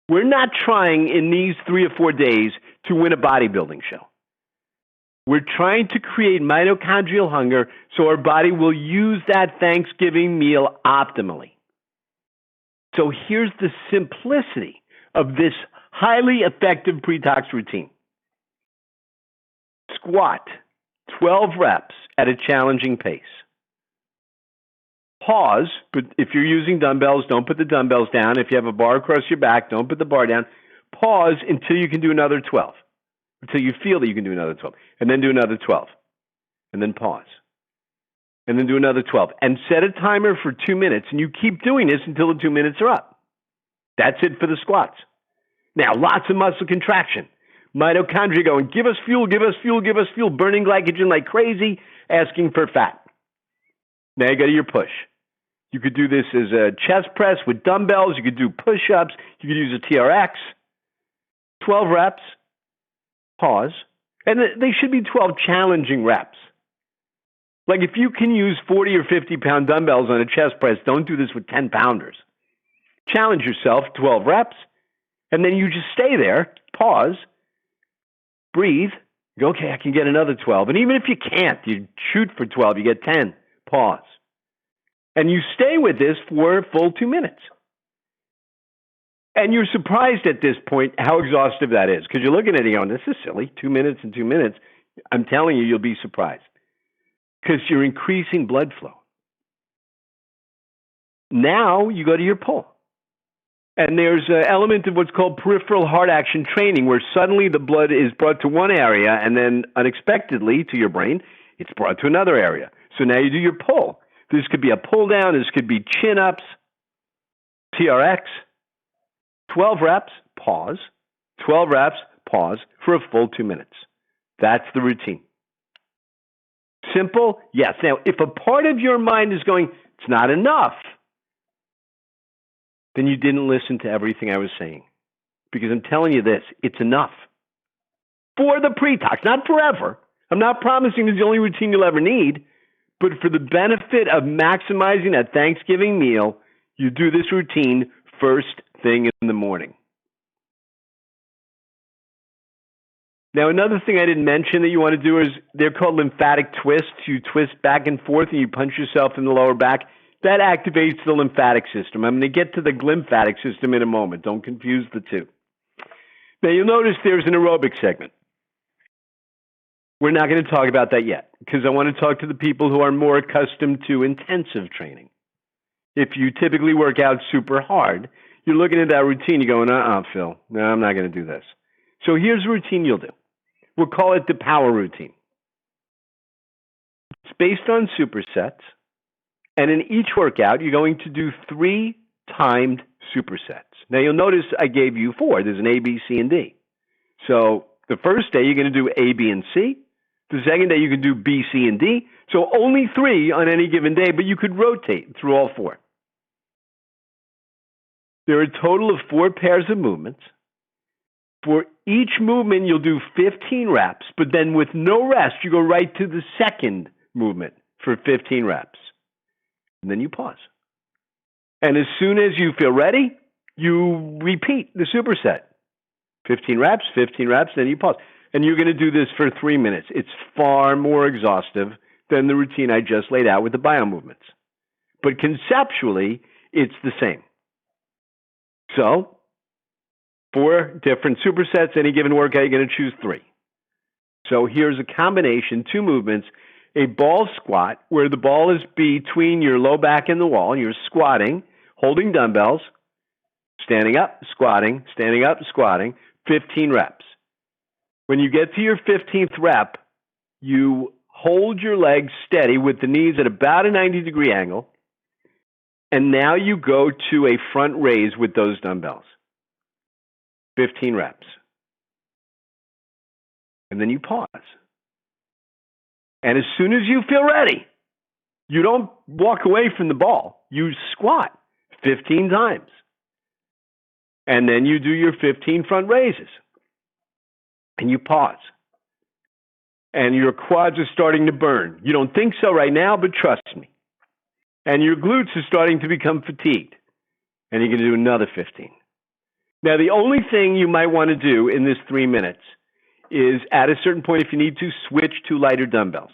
We're not trying in these 3 or 4 days to win a bodybuilding show. We're trying to create mitochondrial hunger so our body will use that Thanksgiving meal optimally. So here's the simplicity of this highly effective pre-tox routine. Squat, 12 reps at a challenging pace. Pause, but if you're using dumbbells, don't put the dumbbells down. If you have a bar across your back, don't put the bar down. Pause until you can do another 12, until you feel that you can do another 12, and then do another 12, and then pause, and then do another 12, and set a timer for 2 minutes, and you keep doing this until the 2 minutes are up. That's it for the squats. Now, lots of muscle contraction. Mitochondria going, give us fuel, give us fuel, give us fuel, burning glycogen like crazy, asking for fat. Now you go to your push. You could do this as a chest press with dumbbells. You could do push-ups. You could use a TRX. 12 reps. Pause. And they should be 12 challenging reps. Like if you can use 40 or 50-pound dumbbells on a chest press, don't do this with 10-pounders. Challenge yourself, 12 reps, and then you just stay there, pause, breathe, go, okay, I can get another 12. And even if you can't, you shoot for 12, you get 10, pause. And you stay with this for a full 2 minutes. And you're surprised at this point how exhaustive that is, because you're looking at it going, this is silly, 2 minutes and 2 minutes. I'm telling you, you'll be surprised, because you're increasing blood flow. Now you go to your pull. And there's an element of what's called peripheral heart action training, where suddenly the blood is brought to one area, and then unexpectedly to your brain, it's brought to another area. So now you do your pull. This could be a pull down. This could be chin-ups, TRX, 12 reps, pause, 12 reps, pause for a full 2 minutes. That's the routine. Simple? Yes. Now, if a part of your mind is going, it's not enough, then you didn't listen to everything I was saying. Because I'm telling you this, it's enough. For the pre-tox, not forever. I'm not promising it's the only routine you'll ever need, but for the benefit of maximizing that Thanksgiving meal, you do this routine first thing in the morning. Now, another thing I didn't mention that you want to do is they're called lymphatic twists. You twist back and forth and you punch yourself in the lower back. That activates the lymphatic system. I'm going to get to the glymphatic system in a moment. Don't confuse the two. Now, you'll notice there's an aerobic segment. We're not going to talk about that yet because I want to talk to the people who are more accustomed to intensive training. If you typically work out super hard, you're looking at that routine, you're going, Phil, no, I'm not going to do this. So here's a routine you'll do. We'll call it the power routine. It's based on supersets. And in each workout, you're going to do 3 timed supersets. Now, you'll notice I gave you 4. There's an A, B, C, and D. So the first day, you're going to do A, B, and C. The second day, you can do B, C, and D. So only 3 on any given day, but you could rotate through all 4. There are a total of 4 pairs of movements. For each movement, you'll do 15 reps, but then with no rest, you go right to the second movement for 15 reps. And then you pause. And as soon as you feel ready, you repeat the superset. 15 reps, then you pause. And you're going to do this for 3 minutes. It's far more exhaustive than the routine I just laid out with the bio movements. But conceptually, it's the same. So, 4 different supersets, any given workout, you're going to choose 3. So here's a combination, 2 movements, a ball squat where the ball is between your low back and the wall. You're squatting, holding dumbbells, standing up, squatting, 15 reps. When you get to your 15th rep, you hold your legs steady with the knees at about a 90-degree angle, and now you go to a front raise with those dumbbells. 15 reps. And then you pause. And as soon as you feel ready, you don't walk away from the ball. You squat 15 times. And then you do your 15 front raises. And you pause. And your quads are starting to burn. You don't think so right now, but trust me. And your glutes are starting to become fatigued. And you're going to do another 15. Now, the only thing you might want to do in this 3 minutes is at a certain point, if you need to, switch to lighter dumbbells.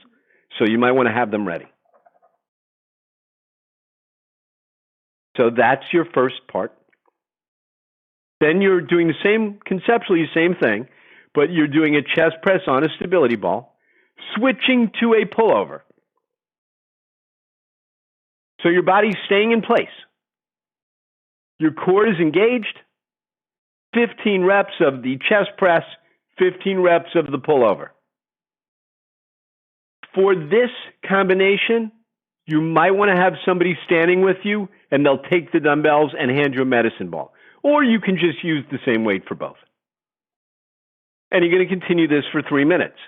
So you might want to have them ready. So that's your first part. Then you're doing conceptually the same thing, but you're doing a chest press on a stability ball, switching to a pullover. So your body's staying in place. Your core is engaged. 15 reps of the chest press, 15 reps of the pullover. For this combination, you might want to have somebody standing with you, and they'll take the dumbbells and hand you a medicine ball. Or you can just use the same weight for both. And you're going to continue this for 3 minutes.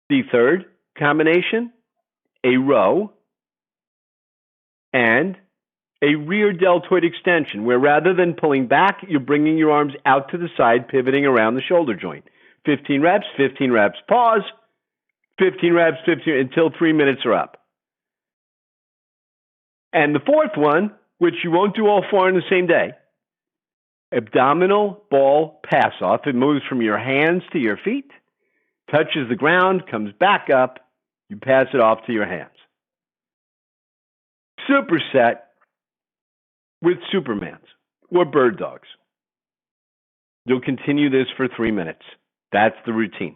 The third combination, a row and a rear deltoid extension, where rather than pulling back, you're bringing your arms out to the side, pivoting around the shoulder joint. 15 reps, pause, 15 reps, 15, until 3 minutes are up. And the fourth one, which you won't do all four in the same day, abdominal ball pass off. It moves from your hands to your feet, touches the ground, comes back up, you pass it off to your hands. Superset with Supermans or bird dogs. You'll continue this for 3 minutes. That's the routine.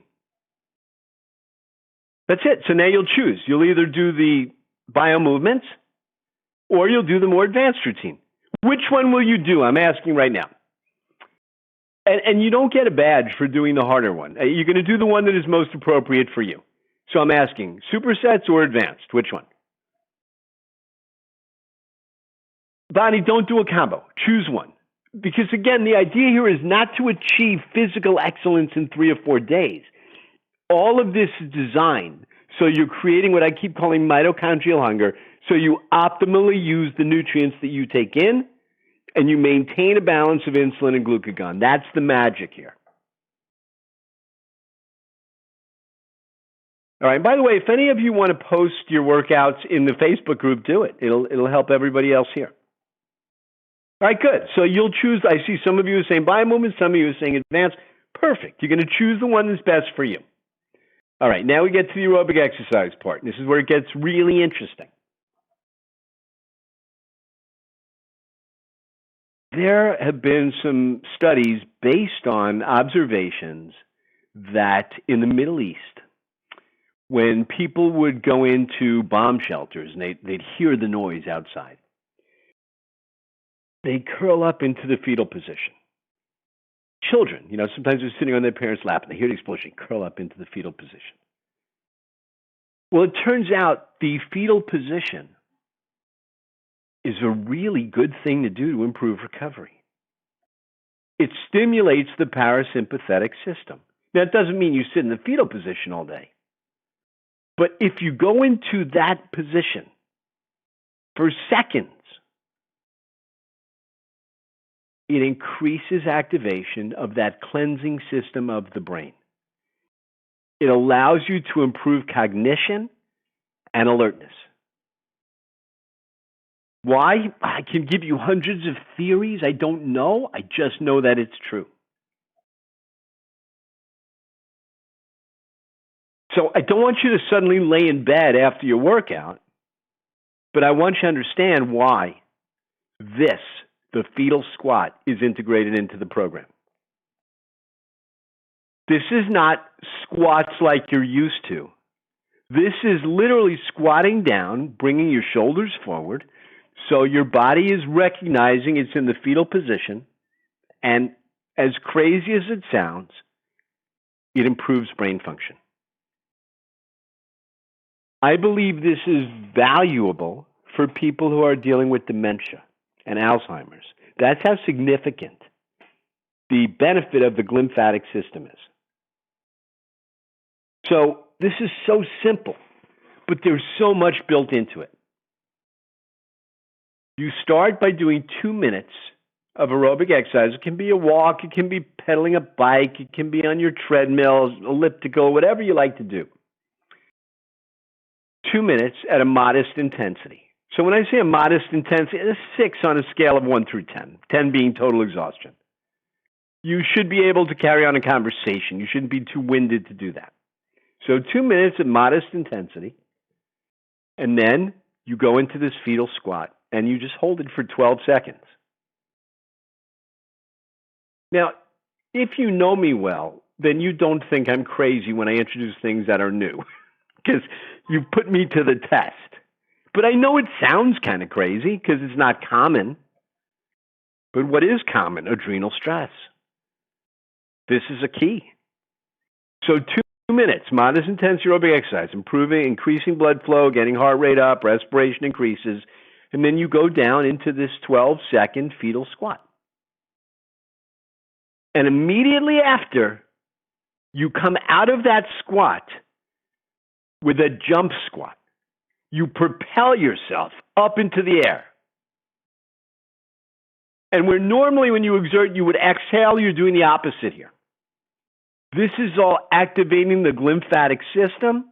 That's it. So now you'll choose. You'll either do the bio movements or you'll do the more advanced routine. Which one will you do? I'm asking right now. And you don't get a badge for doing the harder one. You're going to do the one that is most appropriate for you. So I'm asking, supersets or advanced? Which one? Bonnie, don't do a combo. Choose one. Because again, the idea here is not to achieve physical excellence in 3 or 4 days. All of this is designed so you're creating what I keep calling mitochondrial hunger, so you optimally use the nutrients that you take in, and you maintain a balance of insulin and glucagon. That's the magic here. All right. By the way, if any of you want to post your workouts in the Facebook group, do it. It'll help everybody else here. All right, good. So you'll choose. I see some of you are saying bio movement, some of you are saying advanced. Perfect. You're going to choose the one that's best for you. All right. Now we get to the aerobic exercise part. This is where it gets really interesting. There have been some studies based on observations that in the Middle East, when people would go into bomb shelters and they'd hear the noise outside, they'd curl up into the fetal position. Children, sometimes they're sitting on their parents' lap and they hear the explosion, curl up into the fetal position. Well, it turns out the fetal position is a really good thing to do to improve recovery. It stimulates the parasympathetic system. Now, it doesn't mean you sit in the fetal position all day. But if you go into that position for seconds, it increases activation of that cleansing system of the brain. It allows you to improve cognition and alertness. Why? I can give you hundreds of theories. I don't know. I just know that it's true. So I don't want you to suddenly lay in bed after your workout, but I want you to understand why the fetal squat, is integrated into the program. This is not squats like you're used to. This is literally squatting down, bringing your shoulders forward, so your body is recognizing it's in the fetal position, and as crazy as it sounds, it improves brain function. I believe this is valuable for people who are dealing with dementia and Alzheimer's. That's how significant the benefit of the glymphatic system is. So this is so simple, but there's so much built into it. You start by doing 2 minutes of aerobic exercise. It can be a walk, it can be pedaling a bike, it can be on your treadmill, elliptical, whatever you like to do. 2 minutes at a modest intensity. So when I say a modest intensity, it's 6 on a scale of 1 through 10, 10 being total exhaustion. You should be able to carry on a conversation. You shouldn't be too winded to do that. So 2 minutes at modest intensity, and then you go into this fetal squat, and you just hold it for 12 seconds. Now, if you know me well, then you don't think I'm crazy when I introduce things that are new, because you put me to the test. But I know it sounds kind of crazy because it's not common. But what is common? Adrenal stress. This is a key. So 2 minutes, modest intensity aerobic exercise, increasing blood flow, getting heart rate up, respiration increases, and then you go down into this 12-second fetal squat. And immediately after, you come out of that squat with a jump squat. You propel yourself up into the air. And where normally when you exert, you would exhale, you're doing the opposite here. This is all activating the glymphatic system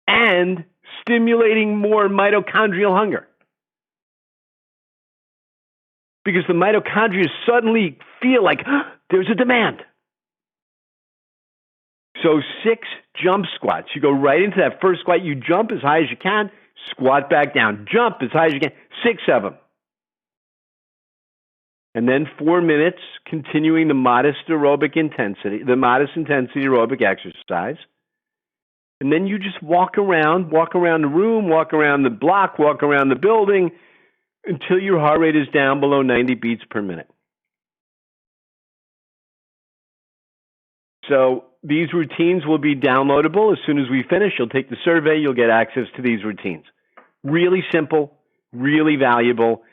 and stimulating more mitochondrial hunger. Because the mitochondria suddenly feel like there's a demand. So 6 jump squats. You go right into that first squat. You jump as high as you can, squat back down. Jump as high as you can. 6 of them. And then 4 minutes continuing the modest intensity aerobic exercise. And then you just walk around the room, walk around the block, walk around the building until your heart rate is down below 90 beats per minute. So these routines will be downloadable as soon as we finish. You'll take the survey, you'll get access to these routines. Really simple, really valuable.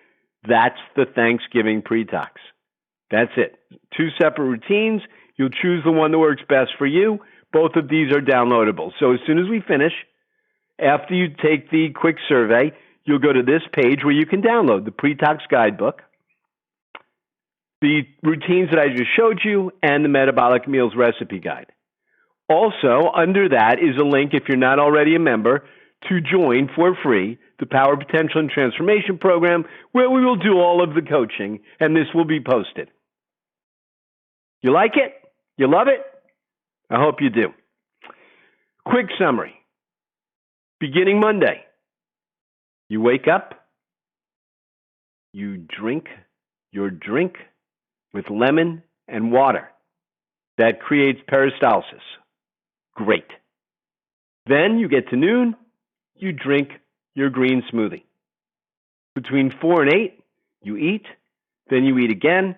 That's the Thanksgiving pre-tox. That's it. 2 separate routines. You'll choose the one that works best for you. Both of these are downloadable. So as soon as we finish, after you take the quick survey, you'll go to this page where you can download the pre-tox guidebook, the routines that I just showed you, and the metabolic meals recipe guide. Also, under that is a link, if you're not already a member, to join for free the Power, Potential, and Transformation Program, where we will do all of the coaching, and this will be posted. You like it? You love it? I hope you do. Quick summary. Beginning Monday, you wake up, you drink your drink with lemon and water. That creates peristalsis. Great. Then you get to noon, you drink your green smoothie. Between 4 and 8, you eat, then you eat again.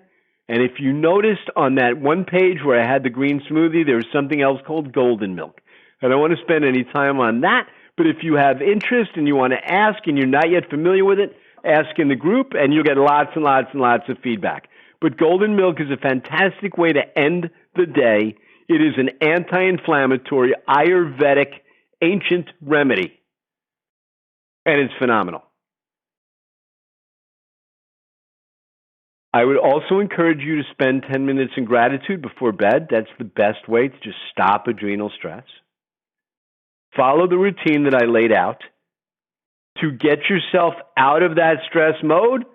And if you noticed on that one page where I had the green smoothie, there was something else called golden milk. I don't want to spend any time on that, but if you have interest and you want to ask and you're not yet familiar with it, ask in the group and you'll get lots and lots and lots of feedback. But golden milk is a fantastic way to end the day. It is an anti-inflammatory Ayurvedic ancient remedy. And it's phenomenal. I would also encourage you to spend 10 minutes in gratitude before bed. That's the best way to just stop adrenal stress. Follow the routine that I laid out. To get yourself out of that stress mode,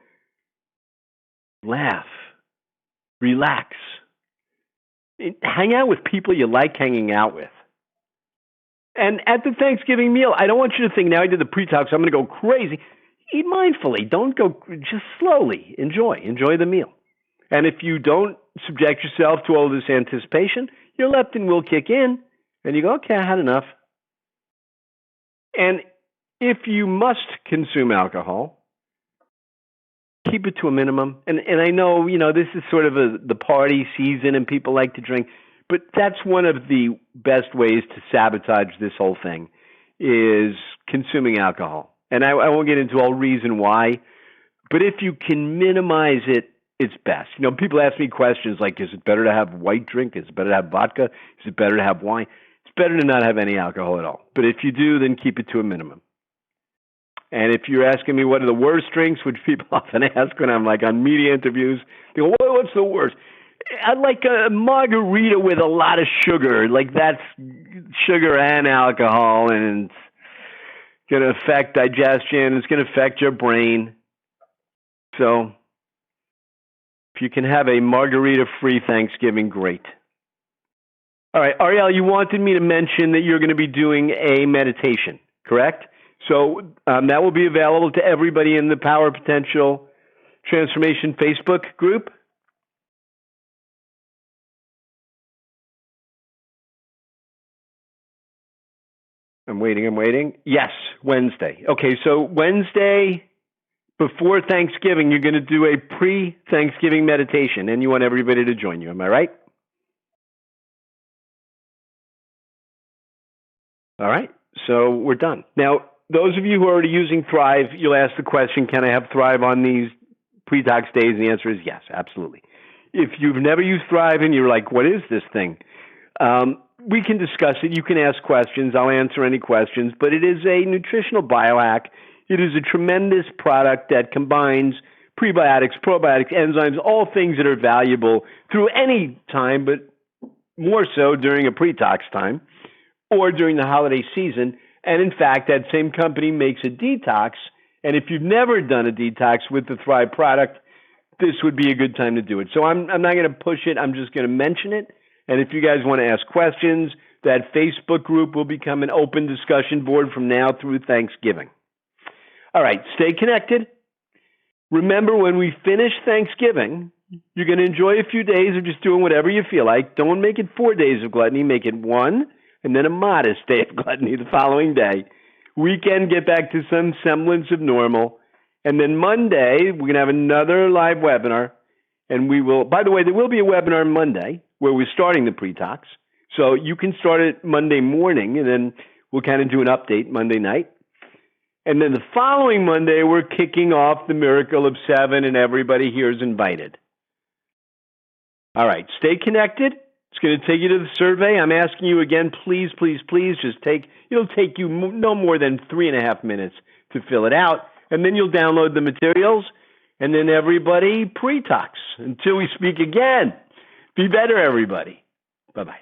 laugh, relax. Hang out with people you like hanging out with. And at the Thanksgiving meal, I don't want you to think, now I did the pre-tox, I'm going to go crazy. Eat mindfully. Don't go, just slowly. Enjoy the meal. And if you don't subject yourself to all this anticipation, your leptin will kick in and you go, okay, I had enough. And if you must consume alcohol, keep it to a minimum. And I know, this is sort of the party season and people like to drink, But that's one of the best ways to sabotage this whole thing is consuming alcohol. And I won't get into all reason why, but if you can minimize it, it's best. You know, people ask me questions like, is it better to have white drink? Is it better to have vodka? Is it better to have wine? It's better to not have any alcohol at all. But if you do, then keep it to a minimum. And if you're asking me what are the worst drinks, which people often ask when I'm like on media interviews, they go, what's the worst? I like a margarita with a lot of sugar. Like that's sugar and alcohol, and it's going to affect digestion. It's going to affect your brain. So if you can have a margarita-free Thanksgiving, great. All right, Ariel, you wanted me to mention that you're going to be doing a meditation, correct? So that will be available to everybody in the Power Potential Transformation Facebook group. I'm waiting. Yes, Wednesday. Okay, so Wednesday before Thanksgiving, you're going to do a pre-Thanksgiving meditation, and you want everybody to join you. Am I right? All right, so we're done. Now, those of you who are already using Thrive, you'll ask the question, can I have Thrive on these pre-tox days? And the answer is yes, absolutely. If you've never used Thrive and you're like, what is this thing? We can discuss it. You can ask questions. I'll answer any questions. But it is a nutritional biohack. It is a tremendous product that combines prebiotics, probiotics, enzymes, all things that are valuable through any time, but more so during a pre-tox time or during the holiday season. And in fact, that same company makes a detox. And if you've never done a detox with the Thrive product, this would be a good time to do it. So I'm not going to push it. I'm just going to mention it. And if you guys want to ask questions, that Facebook group will become an open discussion board from now through Thanksgiving. All right, stay connected. Remember, when we finish Thanksgiving, you're going to enjoy a few days of just doing whatever you feel like. Don't make it 4 days of gluttony. Make it one, and then a modest day of gluttony the following day. Weekend, get back to some semblance of normal. And then Monday, we're going to have another live webinar. And we will, by the way, there will be a webinar Monday where we're starting the pre-tox. So you can start it Monday morning, and then we'll kind of do an update Monday night. And then the following Monday, we're kicking off the Miracle of 7, and everybody here is invited. All right, stay connected. It's going to take you to the survey. I'm asking you again, please, just it'll take you no more than 3.5 minutes to fill it out. And then you'll download the materials, and then everybody pre-tox until we speak again. Be better, everybody. Bye-bye.